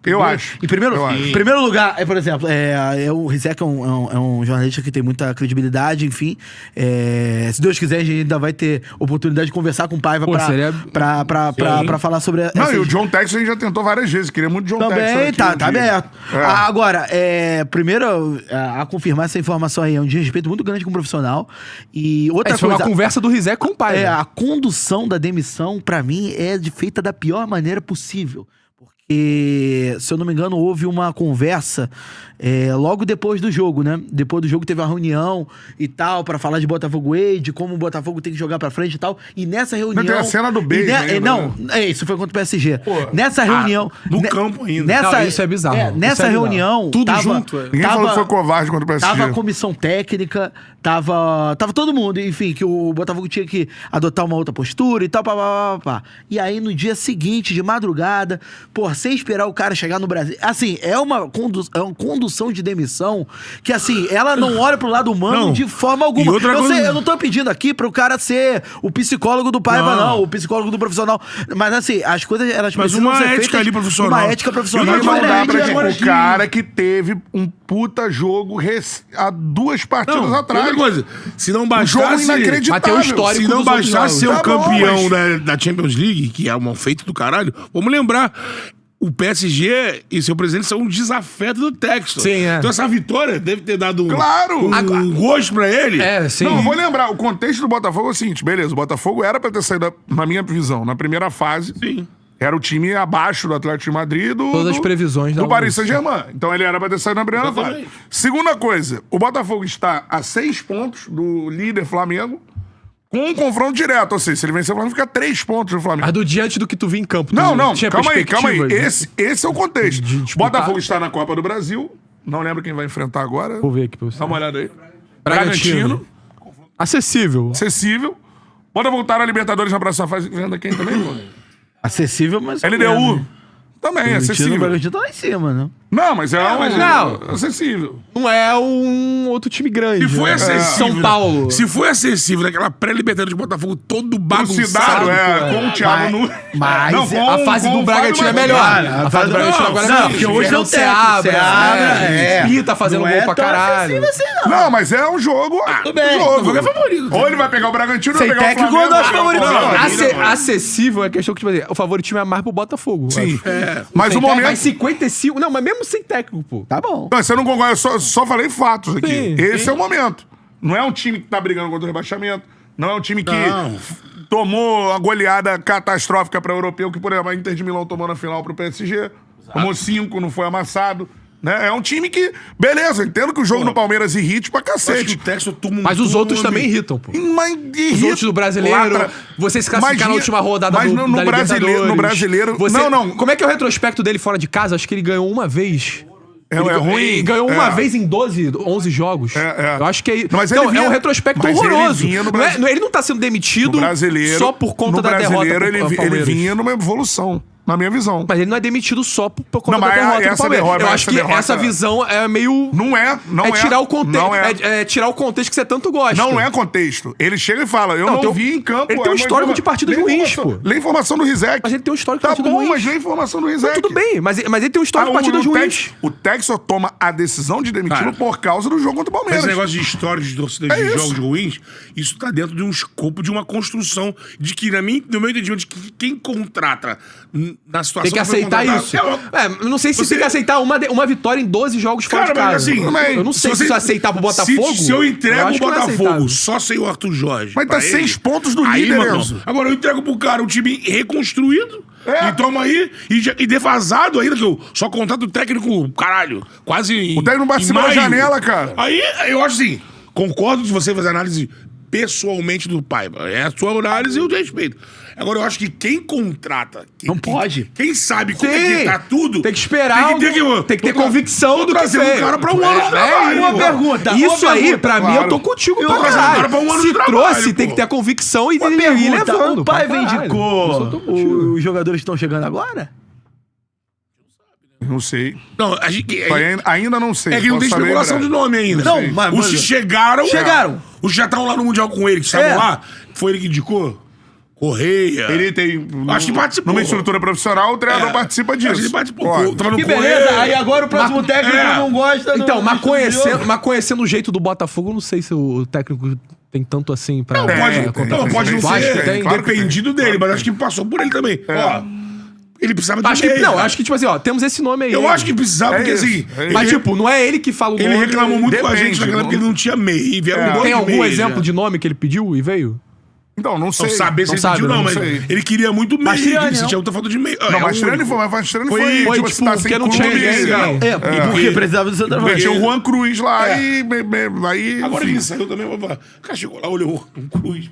C: Eu acho.
B: Em primeiro,
C: Eu acho.
B: em primeiro lugar, por exemplo, o Rizek é um jornalista que tem muita credibilidade, enfim. Se Deus quiser, a gente ainda vai ter oportunidade de conversar com o Paiva
E: Pô, seria-
B: pra falar sobre
C: Não,
B: essas...
C: e o John Texton a gente já tentou várias vezes. Queria muito John Texton
B: Também,
C: aqui
B: tá
C: um dia.
B: aberto.
C: É.
B: Agora, primeiro, a confirmar essa informação aí é um desrespeito muito grande com o profissional. E outra
E: Essa foi
B: coisa...
E: uma conversa do Rizek com o pai.
B: a condução da demissão, pra mim, feita da pior maneira possível. Porque E, se eu não me engano, houve uma conversa logo depois do jogo, né? Depois do jogo teve uma reunião e tal, pra falar de Botafogo Way, de como o Botafogo tem que jogar pra frente e tal. E nessa reunião...
C: Não tem a cena do beijo ainda,
B: não,
C: né?
B: Isso foi contra o PSG. Nessa reunião...
D: no campo ainda.
B: Nessa,
E: Não, isso é bizarro. Isso
B: Nessa
E: é bizarro.
B: reunião...
E: Tudo junto.
C: Ninguém falou que foi covarde contra o PSG.
B: Tava a comissão técnica, tava todo mundo, enfim, que o Botafogo tinha que adotar uma outra postura e tal, pá. E aí, no dia seguinte, de madrugada, sem esperar o cara chegar no Brasil. Assim, é uma condução de demissão que, assim, ela não olha pro lado humano de forma alguma. Eu não tô pedindo aqui pro cara ser o psicólogo do Paiva, não, o psicólogo do profissional. Mas, assim, as coisas, elas precisam ser feitas...
D: ali profissional.
B: Uma ética profissional.
C: E não dá pra
D: agora
C: o cara que teve um puta jogo há 2 partidas atrás.
D: Outra coisa, se não
C: Um
D: bastasse...
C: jogo inacreditável.
E: Mas tem um histórico
D: Se não
E: dos outros
D: bastasse ser
E: jogos.
D: o
C: Tá bom,
D: campeão
C: mas-
D: da Champions League, que é um feito do caralho, vamos lembrar... O PSG e seu presidente são um desafeto do Textor.
E: Sim, é.
D: Então essa vitória deve ter dado
C: Claro!
D: um gosto pra ele.
E: Sim.
C: Não, eu vou lembrar, o contexto do Botafogo é o seguinte, beleza, o Botafogo era pra ter saído, na minha visão, na primeira fase,
D: Sim.
C: era o time abaixo do Atlético de Madrid
E: Todas as previsões
C: do
E: davam
C: Paris
E: isso.
C: Saint-Germain. Então ele era pra ter saído na primeira fase.
D: Exatamente.
C: Segunda coisa, o Botafogo está a 6 pontos do líder Flamengo, com um confronto direto, ou seja, se ele vencer o Flamengo, fica 3 pontos do Flamengo.
E: Mas do diante do que tu viu em campo, tu
C: Não,
E: tinha
C: calma aí.
E: perspectivas?
C: Esse é o contexto.
E: de disputar?
C: Botafogo está na Copa do Brasil, não lembro quem vai enfrentar agora.
E: Vou ver aqui pra você.
C: Dá uma olhada aí.
E: Bragantino. Acessível.
C: Acessível. Bota voltar a Libertadores na próxima fase. Venda quem também, pô?
B: Acessível, mas...
C: LDU. Também,
B: O
C: acessível.
B: Bragantino tá lá em cima, né?
C: Não, mas é
E: não.
C: acessível.
E: Não é um outro time grande.
D: Se foi
E: né?
D: acessível.
E: São Paulo.
D: Se foi acessível naquela pré-Libertadores de Botafogo todo bagunçado.
C: Trucidado, com o Thiago no...
B: Mas
E: A fase do Bragantino é melhor. A fase do Bragantino agora é melhor.
B: porque hoje é o
E: Seabra.
B: Seabra,
E: Pita fazendo
B: não
E: gol
B: é
E: pra
B: tão
E: acessível
B: acessível assim, não.
C: Não, mas é um jogo.
B: Tudo bem.
C: jogo.
D: O jogo é favorito.
C: Ou ele vai pegar o Bragantino ou
B: Sem
C: vai pegar
B: técnico,
C: o Flamengo.
B: eu não acho favorito,
C: Não,
B: não.
E: Acessível é questão que, tipo assim, o favoritismo é mais pro Botafogo.
C: Sim.
E: É.
C: Mas o momento...
E: Mas 55... Não, mas mesmo sem técnico, pô.
B: Tá bom.
C: Não, você não concorda, eu só falei fatos aqui.
E: Sim,
C: Esse é o momento. Não é um time que tá brigando contra o rebaixamento. Não é um time que tomou a goleada catastrófica para o europeu, que, por exemplo, a Inter de Milão tomou na final pro PSG. Tomou 5, não foi amassado. Né? É um time que, beleza, eu entendo que o jogo no Palmeiras irrite pra
D: Acho que
C: cacete.
D: o Textor toma um
E: Mas os
D: turno
E: outros também
D: ali.
E: irritam, pô.
C: Mas
E: Os outros do brasileiro, você se classificar na última rodada
C: mas
E: do,
C: no
E: da
C: brasileiro,
E: Libertadores.
C: no brasileiro...
E: Você,
C: não.
E: Como é que é o retrospecto dele fora de casa? Acho que ele ganhou uma vez.
C: É ruim.
E: Ele ganhou uma vez em 11 jogos.
C: É.
E: Eu acho que é.
C: Mas
E: Então,
C: ele vinha-
E: é um retrospecto
C: mas ele
E: horroroso.
C: vinha no
E: Ele não tá sendo demitido
C: No brasileiro,
E: só por conta
C: no
E: da derrota
C: brasileiro,
E: pro
C: ele
E: Palmeiras.
C: vinha numa evolução, na minha visão.
E: Mas ele não é demitido só por conta
C: Não,
E: da
C: mas
E: derrota do
C: essa
E: Palmeiras.
C: derrota-
E: Eu
C: essa
E: acho que
C: derrota-
E: essa visão é meio.
C: Não é.
E: tirar o contexto.
C: Não é.
E: É tirar o contexto que você tanto gosta.
C: Não é contexto. Ele chega e fala, eu
E: Não,
C: não
E: tem um-
C: vi em campo.
E: ele tem um
C: mas
E: histórico
C: lê
E: de partidas
C: lê
E: ruins,
C: informação-
E: pô.
C: Lê informação do Rizek.
E: Mas ele tem um histórico de
C: Tá
E: partidas
C: bom,
E: ruins.
C: mas lê informação do Rizek.
E: Tudo bem, mas ele tem um histórico de partidas ruins.
C: O Texor toma a decisão de demiti-lo
D: Cara,
C: por causa do jogo contra o
D: Mas
C: Palmeiras.
D: esse negócio de histórias de torcidas
C: É
D: de
C: isso.
D: jogos ruins, isso tá dentro de um escopo de uma construção de que, no meu entendimento, de que quem contrata na situação
E: Tem que
D: foi
E: aceitar
D: contratado,
E: isso.
D: é
E: Eu não sei se
D: Você-
E: tem que aceitar uma vitória em 12 jogos fora
D: Cara,
E: de casa.
D: mas assim,
E: eu não sei se isso aceitar pro Botafogo.
D: Se eu entrego
E: acho
D: o
E: que não é
D: Botafogo
E: aceitável.
D: só sem o Arthur Jorge.
C: Mas tá
D: pra
C: 6
D: ele,
C: pontos do
D: aí,
C: líder,
D: mano,
C: Enzo.
D: agora eu entrego pro cara um time reconstruído.
C: É.
D: E toma aí, e defasado ainda, que eu só contrato o técnico, caralho, quase.
C: O técnico não participa da janela, cara.
D: Aí eu acho assim, concordo de você fazer análise pessoalmente do Paiva. É a sua análise e eu te respeito. Agora, eu acho que quem contrata...
B: Não pode.
D: Quem sabe como é
E: Sim.
D: que tá tudo...
E: Tem que esperar. Tem que ter convicção do que
D: trazer
E: fez.
D: um cara pra um ano de trabalho.
B: uma
D: pô.
B: pergunta.
E: Isso
B: uma
E: aí,
B: pergunta,
E: pra mim,
C: claro.
E: eu tô contigo
B: Eu
E: pra
B: tô trazendo
E: caralho.
D: cara pra um ano
E: Se
D: de trabalho,
E: trouxe, tem
D: pô.
E: que ter a convicção e
B: Uma
E: ir
B: pergunta.
E: levando.
B: O pai
E: pra caralho.
B: indicou
E: Eu só tô contigo.
B: os jogadores que estão chegando agora?
C: Não sei.
D: Não, a gente...
C: Ainda não sei.
D: É que não tem
C: Posso saber
D: especulação
C: em
D: de
C: breve.
D: nome ainda.
B: Não,
D: Sei.
B: mas-
D: Os que chegaram...
B: Chegaram.
D: Os que já estavam lá no Mundial com ele, que estavam
B: É.
D: lá, foi ele que indicou? Correia.
C: Ele tem...
D: Acho que participou.
C: Numa estrutura profissional, o treinador participa disso.
D: Acho que ele participou.
C: Pode.
D: Tava no
B: Que
D: Correia.
B: beleza. Aí agora o próximo técnico
D: é.
B: não gosta...
E: Então, mas
B: conhecendo...
E: conhecendo o jeito do Botafogo, eu não sei se o técnico tem tanto assim pra...
D: Não, pode não
E: Tu acha
D: ser
E: que tem?
C: Claro que
D: dependido dele, mas acho que passou por ele também. Ó, ele precisava de
E: Acho que,
D: meia,
E: não,
D: cara.
E: acho que, tipo assim, ó, temos esse nome aí.
D: Eu acho que precisava, porque
C: isso,
D: assim...
C: é isso.
E: Mas,
D: ele-
E: tipo, não é ele que fala o nome.
D: ele reclamou muito com a
C: Depende,
D: gente naquela época que ele não tinha meia. E vieram um monte
E: Tem
D: de
E: algum
D: meia
E: exemplo
D: já.
E: de nome que ele pediu e veio?
C: Então, não sei.
D: Não saber se
E: Não
D: ele
E: sabe,
D: pediu, não,
E: não
D: mas
C: sei.
D: ele queria muito meio.
A: Mastriani,
D: Ele
A: não?
D: sentia muita falta de meio.
C: Não, Mastriani foi, mas Mastriani foi,
E: Foi,
C: tipo,
E: tipo,
C: você tá
E: porque
C: sem
E: não tinha
C: clube.
E: ninguém,
C: Não.
E: cara.
B: Porque precisava do centroavante.
C: Metia o Juan Cruz lá
D: É.
C: aí.
D: Agora
C: enfim.
D: ele saiu também, o cara chegou lá, olhou um Cruz.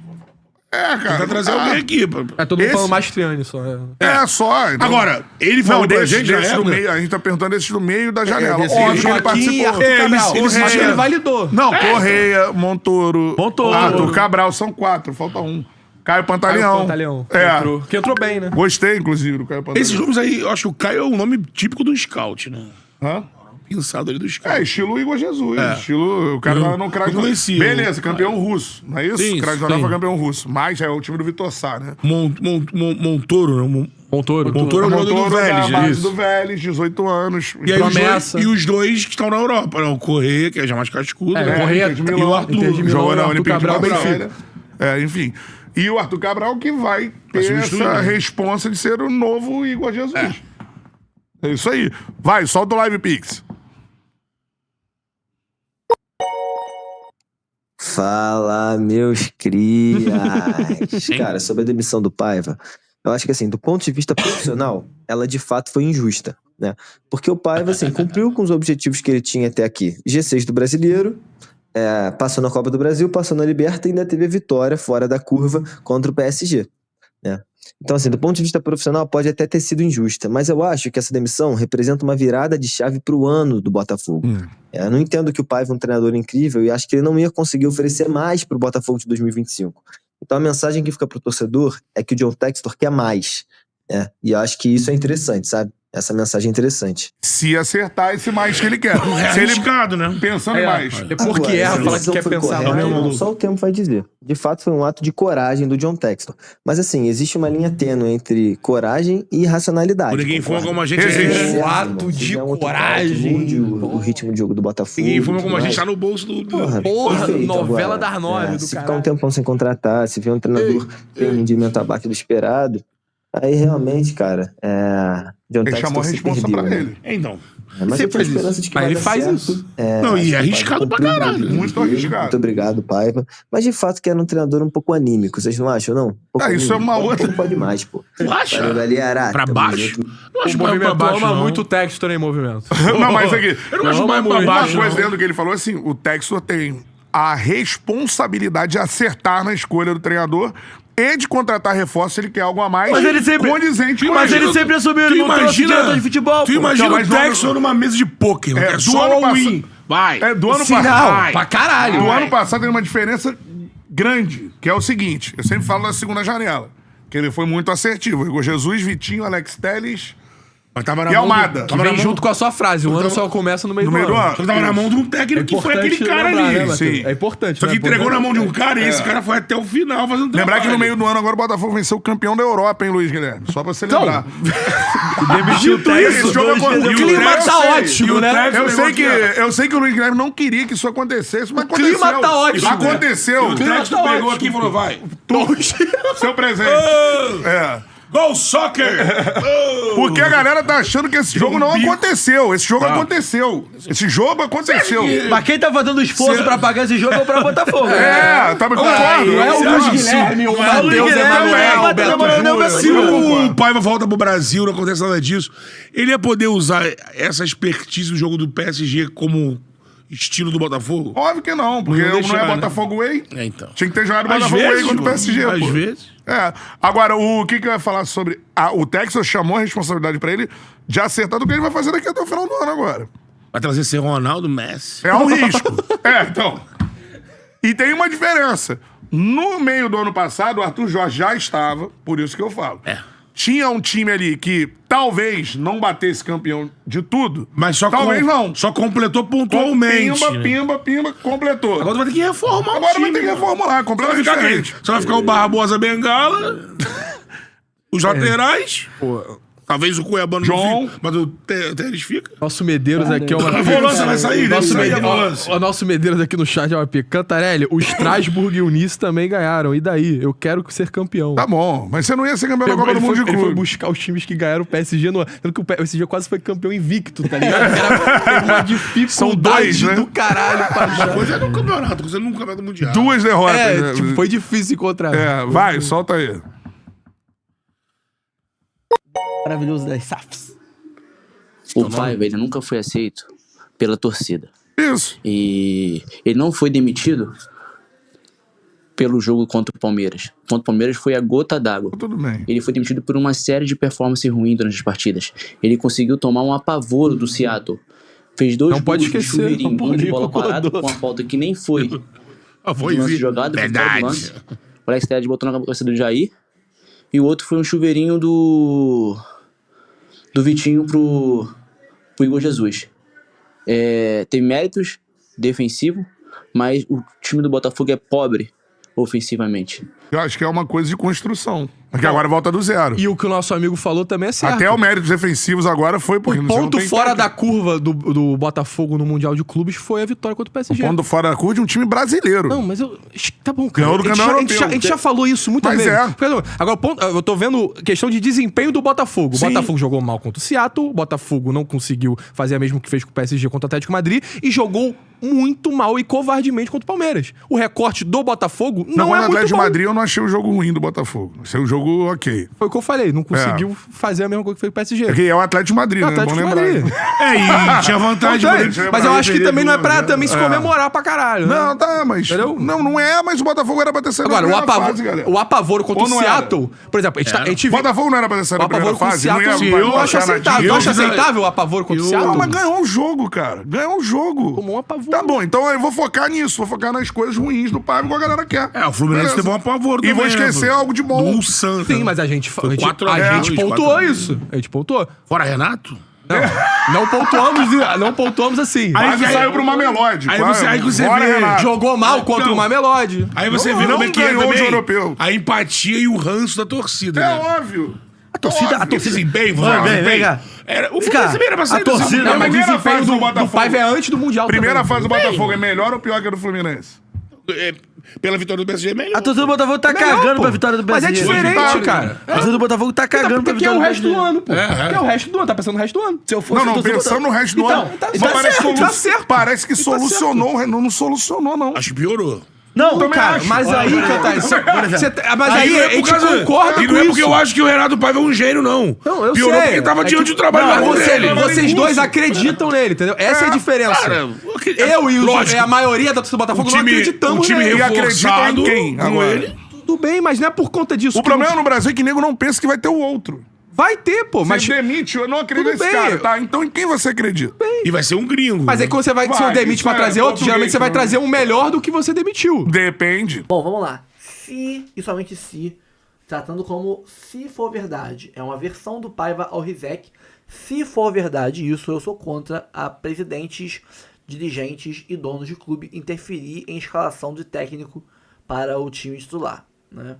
C: É, cara.
D: Tentar trazer alguém aqui. pô.
E: É todo mundo
C: Esse-
E: falando Mastriani só.
C: É, só. Então.
D: Agora, ele
C: Não,
D: falou pra
C: desse,
D: gente na
C: desse do
D: época...
C: meio, a gente tá perguntando desses do meio da janela.
B: desse
C: Óbvio que ele
E: Joaquim e
C: participou.
E: Arthur Cabral.
D: ele-
E: Acho que ele validou.
C: Não, Correia, Montoro, Arthur Cabral, são 4, falta um. Caio Pantaleão.
E: Pantaleão.
C: É.
E: Que entrou bem, né?
C: Gostei, inclusive, do Caio Pantaleão.
D: Esses nomes aí, eu acho que o Caio é o nome típico do scout, né?
C: Hã?
D: Pensado ali do scout.
C: É, estilo Igor Jesus. Estilo. O cara
D: Eu
C: não craque.
D: não conhecia.
C: Beleza, campeão russo. Não é isso?
D: Sim,
C: O craque jornal
D: sim.
C: foi campeão russo. Mas é o time do Vitor Sá, né?
D: Montoro, né?
E: Montoro.
D: Montoro é o jogador do
C: Montoro
D: Vélez,
C: da base
D: isso.
C: do Vélez, 18 anos.
D: E aí
E: Promessa.
D: os dois que estão na Europa, né? O Correia, que é já mais cascudo.
E: É,
D: né?
E: Correia
C: Inter de
E: e
C: Milão.
E: o Arthur.
C: Inter de Milão, jogou na
E: Arthur
C: Olympique de
E: Cabral,
C: Marselha. Enfim. E o Arthur Cabral que vai ter
D: substituir,
C: essa
D: né?
C: responsa de ser o novo Igor Jesus. É isso aí. Vai, solta o Live Pix.
F: Fala, meus crias! Cara, sobre a demissão do Paiva, eu acho que assim, do ponto de vista profissional, ela de fato foi injusta, né? Porque o Paiva, assim, cumpriu com os objetivos que ele tinha até aqui. G6 do Brasileiro, passou na Copa do Brasil, passou na Liberta e ainda teve a vitória fora da curva contra o PSG, né? Então, assim, do ponto de vista profissional, pode até ter sido injusta, mas eu acho que essa demissão representa uma virada de chave pro ano do Botafogo. Eu não entendo que o Paiva é um treinador incrível e acho que ele não ia conseguir oferecer mais pro Botafogo de 2025. Então a mensagem que fica pro torcedor é que o John Textor quer mais, né? E eu acho que isso é interessante, sabe? Essa mensagem é interessante.
C: Se acertar esse mais que ele quer.
D: É
C: Se ele
D: arriscado, né?
C: pensando em mais.
E: Depois que
F: Agora,
E: erra,
F: se a
E: fala que
F: decisão
E: quer
F: foi
E: pensar
F: correta,
E: no mesmo.
F: só o tempo vai dizer. De fato, foi um ato de coragem do John Textor. Mas assim, existe uma linha tênue entre coragem e racionalidade.
D: Ninguém foi
F: concorda?
D: como a gente
C: Existe.
D: é.
E: Um ato
F: irmão. Se
E: de
F: tiver um outro cara que
E: coragem.
F: mude o ritmo de jogo do Botafogo.
D: Ninguém foi como a gente
F: tudo
D: tá
F: mais.
D: no bolso do...
F: Porra,
E: Novela
F: agora,
E: das 9 do
F: se ficar
E: caralho.
F: um tempão sem contratar, se vê um treinador que tem um rendimento abaixo do esperado, aí realmente, cara, John
C: Ele
F: Textor
C: chamou a
F: se
C: responsa
F: perdeu,
C: pra
F: né?
C: ele.
D: Então.
F: Mas eu tenho esperança de que
E: Mas
F: vai
E: ele
F: dar
E: faz
F: certo.
E: isso.
D: Não, e
F: Acho que
D: é
F: o
D: arriscado
F: Paiva
D: pra
F: cumpriu o
D: caralho.
F: objetivo
C: Muito
F: dele.
C: arriscado.
F: Muito obrigado, Paiva. Mas de fato que era um treinador um pouco anímico, vocês não acham, não? Um pouco
C: Isso é uma
F: anímico.
C: outra-
F: Um pouco pode mais, pô.
D: Tu acha?
F: Valeu, galera.
D: Pra
F: Tamo
D: baixo?
F: junto.
D: Não acho
E: O
D: que vai pra
E: movimento
D: baixo,
E: ama
D: não.
E: muito o Textor em movimento.
C: Não, mas aqui.
D: Eu não acho que vai pra
C: Uma
D: baixo,
C: coisa
D: não.
C: dentro do que ele falou assim: o Textor tem a responsabilidade de acertar na escolha do treinador e de contratar reforço se ele quer algo a mais.
B: Mas ele sempre-
C: condizente com
B: Mas
C: ele.
B: ele sempre assumiu,
D: Tu
B: ele não trouxe diretor de futebol.
D: Tu
B: pô.
D: imagina
C: Então,
D: o
C: mas no ano-
D: Textor numa mesa de pôquer.
C: É,
D: É
C: do
D: só
C: ano
D: all-in.
C: passado-
D: Vai.
C: É, do ano
E: Sinal,
C: passado.
E: pra caralho.
C: Do ano passado tem uma diferença grande, que é o seguinte: eu sempre falo da segunda janela, que ele foi muito assertivo. Igor Jesus, Vitinho, Alex Telles
D: Mas tava na
C: e
D: mão do-
C: Almada.
E: Que
D: Tava na
E: vem
D: mão
E: junto com a sua frase. O ano só começa no meio
C: No
E: do
C: meio do
E: ano.
C: ano.
D: Só que tava na mão de um técnico que foi aquele cara
E: lembrar,
D: ali.
E: né, Matheus?
C: Sim.
E: É importante.
D: Só que
E: né?
D: entregou na mão de um cara e esse cara foi até o final fazendo
C: Lembrar que no
D: trabalho.
C: meio do ano agora o Botafogo venceu o campeão da Europa, hein, Luiz Guilherme? Só pra você lembrar.
B: Demitiu o Textor,
C: Esse jogo
B: dois
C: agora-
B: dias
C: o
B: depois.
E: clima
C: eu
E: tá
C: sei.
E: ótimo,
C: E o
E: né?
C: Textor
D: Eu
C: eu sei que o Luiz Guilherme não queria que isso acontecesse, mas aconteceu.
E: clima tá ótimo, né?
C: Aconteceu.
D: O Textor pegou aqui e falou, vai.
C: Seu presente. É.
D: Go Soccer!
C: Porque a galera tá achando que esse jogo não aconteceu. Esse jogo aconteceu. Esse jogo aconteceu.
B: Mas quem tá fazendo esforço pra pagar esse jogo é o próprio Botafogo.
C: Tá me concordo.
E: Não é o
C: Você
E: Luiz
C: acha?
E: Guilherme, o
B: Não é o Luiz
E: Matheus
B: Guilherme,
E: Emanuel,
B: não é o
E: Beto
B: Emanuel, não é o Beto
E: Júnior.
D: Se
B: Júnior.
D: o Paiva volta pro Brasil, não acontece nada disso, ele ia poder usar essa expertise do jogo do PSG como estilo do Botafogo?
C: Óbvio que não, porque
D: Não
C: não,
D: deixar,
C: é
D: né?
C: Botafogo Way.
D: É, então.
C: Tinha que ter jogado
D: Às
C: Botafogo Way
D: vezes,
C: contra o PSG,
D: às
C: pô.
D: vezes.
C: Agora, o que eu ia falar sobre... o Texas chamou a responsabilidade pra ele de acertar do que ele vai fazer daqui até o final do ano agora.
D: Vai trazer ser Ronaldo, Messi.
C: É um risco. Então. E tem uma diferença. No meio do ano passado, o Arthur Jorge já estava, por isso que eu falo. Tinha um time ali que talvez não batesse campeão de tudo.
D: Mas só
C: talvez não.
D: Só completou pontualmente.
C: Pimba, completou.
D: Agora tu vai ter que reformar
C: Agora
D: o time.
C: vai ter que reformular,
D: Só vai
C: completamente
D: ficar
C: diferente.
D: quem? Só vai ficar o Barbosa Bengala, os laterais. Talvez o Cuiabano
C: John.
D: não fique, mas o Teres fica.
E: Nosso Medeiros aqui é uma...
D: A volância vai sair, deve
E: Nosso
D: sair a
E: Mede-
D: volância.
E: o nosso Medeiros aqui no chat é uma pica. Cantarelli, o Strasbourg e o Nice também ganharam. E daí? Eu quero ser campeão.
C: Tá bom, mas você não ia ser campeão da Copa do Mundo de
E: Ele foi
C: clube.
E: buscar os times que ganharam o PSG no... Tanto que o PSG quase foi campeão invicto, tá ligado? Era uma dificuldade
C: São dois, né?
E: do caralho pra achar.
D: Coisa é no campeonato, coisa é no campeonato mundial.
C: 2 derrotas.
E: É,
C: né?
E: tipo, foi difícil encontrar.
C: Vai, solta aí.
A: Maravilhoso das SAFs.
G: O Paiva, ele nunca foi aceito pela torcida.
C: Isso.
G: E ele não foi demitido pelo jogo contra o Palmeiras. Contra o Palmeiras foi a gota d'água.
C: Tudo bem.
G: Ele foi demitido por uma série de performances ruins durante as partidas. Ele conseguiu tomar um apavoro do Seattle. Fez 2
E: Não pode
G: gols de
E: esquecer,
G: chuveirinho,
E: não
G: um de
E: pode
G: bola
E: ir
G: parada
E: com o
G: com uma falta que nem foi.
D: Foi
G: De lance jogado, foi fora do lance. O Alex Telles botou na cabeça do Jair. E o outro foi um chuveirinho do Vitinho pro Igor Jesus. Tem méritos defensivo, mas o time do Botafogo é pobre ofensivamente.
C: Eu acho que é uma coisa de construção. Porque agora volta do zero.
E: E o que o nosso amigo falou também é certo.
C: Até o mérito defensivos agora foi porque
E: O
C: você não
E: ponto
C: tem
E: fora
C: técnico.
E: da curva do Botafogo no Mundial de Clubes foi a vitória contra o PSG.
C: O ponto fora da curva de um time brasileiro.
E: Não, mas eu... Tá bom, cara.
C: Ganhou do campeão
E: a gente
C: europeu.
E: já falou isso muitas
C: Mas
E: vezes.
C: é.
E: Porque, agora, eu tô vendo questão de desempenho do Botafogo. O
C: Sim.
E: Botafogo jogou mal contra o Seattle, o Botafogo não conseguiu fazer a mesma que fez com o PSG contra o Atlético de Madrid e jogou muito mal e covardemente contra o Palmeiras. O recorte do Botafogo
C: Não,
E: não
C: mas
E: é
C: no
E: muito
C: Atlético de
E: bom.
C: Madrid eu não achei o jogo ruim do Botafogo. Achei o jogo ok.
E: Foi o que eu falei, não conseguiu fazer a mesma coisa que fez com o PSG.
C: Porque é o Atlético de Madrid,
E: É o
C: né? Bom
E: Atlético de
C: lembrar.
E: Madrid.
D: E tinha vantagem.
E: Não tem, mas eu acho que também não é pra também se
C: É.
E: comemorar pra caralho. né?
C: Não, tá, mas...
E: Entendeu?
C: Não é, mas o Botafogo era pra ter saído
E: Agora,
C: na
E: o
C: primeira
E: apavoro,
C: fase, galera.
E: o apavoro contra
C: Ou
E: o
C: não era?
E: Seattle, por exemplo, a gente
C: O
E: viu...
C: Botafogo não era pra ter saído
E: O
C: na primeira
E: apavoro com o
C: fase? Não
E: Seattle,
C: ia
E: eu acho aceitável. Eu acho aceitável o apavoro contra o Seattle.
C: Não, mas ganhou um jogo, cara. Ganhou um jogo.
E: Tomou um apavoro.
C: Tá bom, então eu vou focar nisso. Vou focar nas coisas ruins do Paiva, igual a galera quer.
D: O Fluminense
C: Beleza.
D: teve um apavoro
C: E
D: também,
C: vou esquecer
D: né,
C: algo de bom.
D: Do Santos.
E: Sim, mas a gente
D: Foi 4 a
E: a
D: 0,
E: gente
D: 4
E: pontuou
D: a 0.
E: isso. A gente pontuou.
D: Fora Renato?
E: Não pontuamos assim.
C: Quase saiu pro Mamelodi.
D: Aí
C: quase.
D: você
C: Bora,
D: vê,
C: Renato.
E: Jogou mal contra
D: Então,
E: o Mamelodi.
D: Aí você
C: Não-
D: vê
C: não
D: como é que é
C: ganhou de
D: também
C: europeu.
D: a empatia e o ranço da torcida,
C: É
D: né?
C: óbvio.
H: A torcida.
D: Esse desempenho,
H: Vem cá.
D: O
H: Fica,
D: Fluminense também era pra sair
H: a
D: desse
H: torcida-
D: grupo.
E: Não, mas
C: primeira
E: desempenho
C: fase do
E: do
C: Botafogo.
E: Paiva é antes do Mundial
C: Primeira
E: também.
C: fase do Botafogo é melhor ou pior que a do Fluminense?
D: Pela vitória do PSG é melhor.
H: A torcida do Botafogo tá
E: Melhor,
H: cagando
E: pô.
H: pra vitória do
E: Mas é
H: PSG.
E: diferente, cara.
H: A torcida do Botafogo tá cagando pra
E: Porque é
H: vitória
E: o
H: do
E: resto do
H: PSG.
E: ano, pô. Porque é o resto do ano. Tá pensando no resto do ano.
H: Se eu fosse
C: Não,
H: a torcida do
C: pensando no resto do
E: Então,
C: ano.
E: tá
C: Mas
E: certo,
C: parece,
E: tá certo.
C: parece que
E: E tá
C: solucionou. Não solucionou, não.
D: Acho que piorou.
H: Não,
C: Também
H: cara,
C: acho.
E: Mas aí, Cantar, mas aí
D: não é
E: a
D: por
E: gente
D: causa-
E: concorda
D: E
E: com
D: não é
E: isso.
D: porque eu acho que o Renato Paiva é um gênio, não.
E: Não, eu
D: Piorou
E: sei.
D: porque tava
E: É
D: diante
E: que-
D: do trabalho
E: Não,
D: da mão dele.
E: vocês dois acreditam nele, entendeu? Essa é a diferença.
D: Cara,
E: Eu e
D: lógico,
E: a maioria da torcida do Botafogo não
D: o
E: acreditamos
D: time
E: nele.
C: E acreditam em
D: reforçado
C: quem
D: com
C: agora?
D: ele.
E: Tudo bem, mas não é por conta disso.
C: O
E: que
C: problema
E: não-
C: no Brasil é que nego não pensa que vai ter o outro.
E: Vai ter, pô.
C: Mas
E: Mas,
C: demite, eu não acredito
E: Tudo
C: nesse
E: bem.
C: cara, tá? Então em quem você acredita?
D: E vai ser um gringo.
E: mas aí quando você vai, se
C: Vai,
E: você demite
C: isso
E: pra
C: é
E: trazer outro,
C: português,
E: geralmente você vai
C: não.
E: trazer um melhor do que você demitiu.
C: Depende.
A: Bom, vamos lá. Se, e somente se, tratando como se for verdade, é uma versão do Paiva ao Rizek. Se for verdade isso, eu sou contra a presidentes, dirigentes e donos de clube interferir em escalação de técnico para o time titular, né?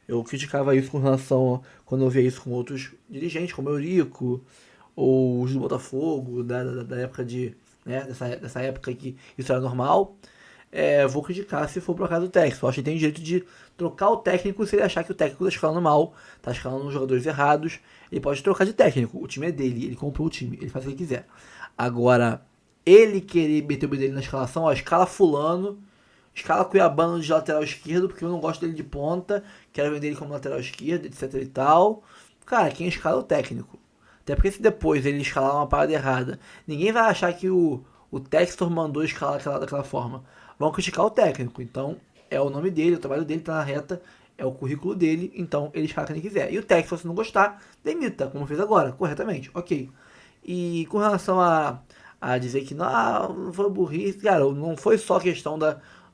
A: Eu criticava isso com relação quando eu via isso com outros dirigentes, como Eurico, ou os do Botafogo, da época de, né, dessa época que isso era normal. Vou criticar se for por causa do técnico. Eu acho que tem direito de trocar o técnico se ele achar que o técnico está escalando mal, está escalando os jogadores errados. Ele pode trocar de técnico. O time é dele, ele comprou o time, ele faz o que ele quiser. Agora, ele querer meter o B dele na escalação, ó, escala fulano, escala Cuiabano de lateral esquerdo, porque eu não gosto dele de ponta, quero vender ele como lateral esquerdo, etc e tal. Cara, quem escala é o técnico. Até porque se depois ele escalar uma parada errada, ninguém vai achar que o Textor mandou escalar daquela forma. Vão criticar o técnico. Então, é o nome dele, o trabalho dele tá na reta, é o currículo dele, então ele escala quem quiser. E o Textor, se não gostar, demita, como fez agora, corretamente, ok. E com relação a dizer que não foi burrice, cara, não foi só questão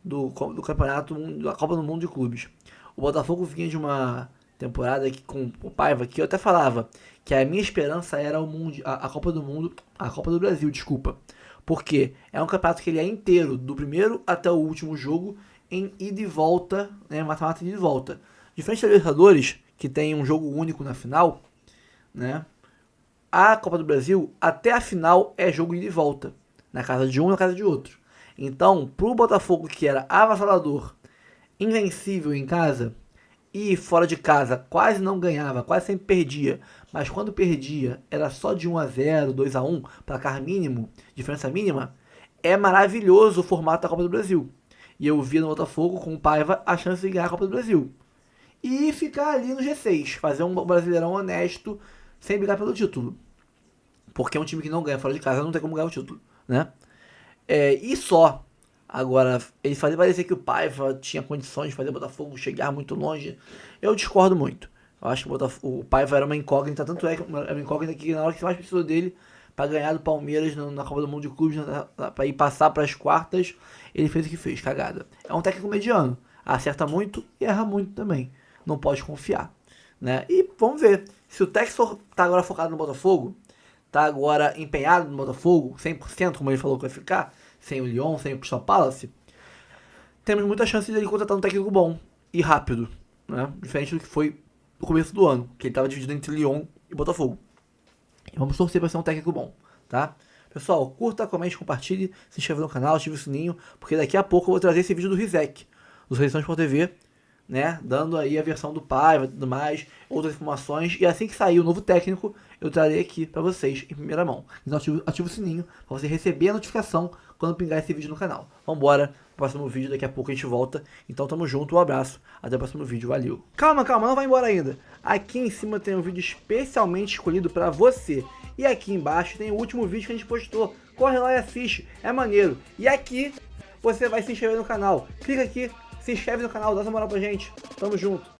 A: do campeonato, da Copa do Mundo de Clubes. O Botafogo vinha de uma temporada que, com o Paiva, que eu até falava que a minha esperança era a Copa do Mundo, a Copa do Brasil, desculpa. Porque é um campeonato que ele é inteiro, do primeiro até o último jogo, em ida e volta, né, mata-mata de ida e volta. Diferente da Libertadores, que tem um jogo único na final, né, a Copa do Brasil, até a final, é jogo de volta. Na casa de um e na casa de outro. Então, pro Botafogo, que era avassalador, invencível em casa, e fora de casa quase não ganhava, quase sempre perdia, mas quando perdia era só de 1-0, 2-1, placar mínimo, diferença mínima, é maravilhoso o formato da Copa do Brasil. E eu via no Botafogo com o Paiva a chance de ganhar a Copa do Brasil. E ficar ali no G6, fazer um Brasileirão honesto, sem brigar pelo título. Porque é um time que não ganha fora de casa, não tem como ganhar o título, né? E só. Agora, ele fazia parecer que o Paiva tinha condições de fazer o Botafogo chegar muito longe. Eu discordo muito. Eu acho que o Paiva era uma incógnita, tanto é que era uma incógnita que na hora que você mais precisou dele para ganhar do Palmeiras na Copa do Mundo de Clubes, para ir passar para as quartas, ele fez o que fez, cagada. É um técnico mediano, acerta muito e erra muito também. Não pode confiar, né? E vamos ver, se o Textor tá agora focado no Botafogo, tá agora empenhado no Botafogo, 100%, como ele falou que vai ficar, sem o Lyon, sem o Crystal Palace, temos muita chance de ele contratar um técnico bom e rápido, né? Diferente do que foi no começo do ano, que ele estava dividido entre Lyon e Botafogo. E vamos torcer para ser um técnico bom, tá? Pessoal, curta, comente, compartilhe, se inscreva no canal, ative o sininho, porque daqui a pouco eu vou trazer esse vídeo do Rizek, do Seleção Sport TV, né? Dando aí a versão do Paiva e tudo mais, outras informações, e assim que sair o novo técnico, eu trarei aqui para vocês em primeira mão. Então ativa o sininho para você receber a notificação quando pingar esse vídeo no canal. Vambora, próximo vídeo, daqui a pouco a gente volta. Então tamo junto, um abraço, até o próximo vídeo, valeu. Calma, não vai embora ainda. Aqui em cima tem um vídeo especialmente escolhido para você. E aqui embaixo tem o último vídeo que a gente postou. Corre lá e assiste, é maneiro. E aqui você vai se inscrever no canal. Clica aqui, se inscreve no canal, dá essa moral pra gente. Tamo junto.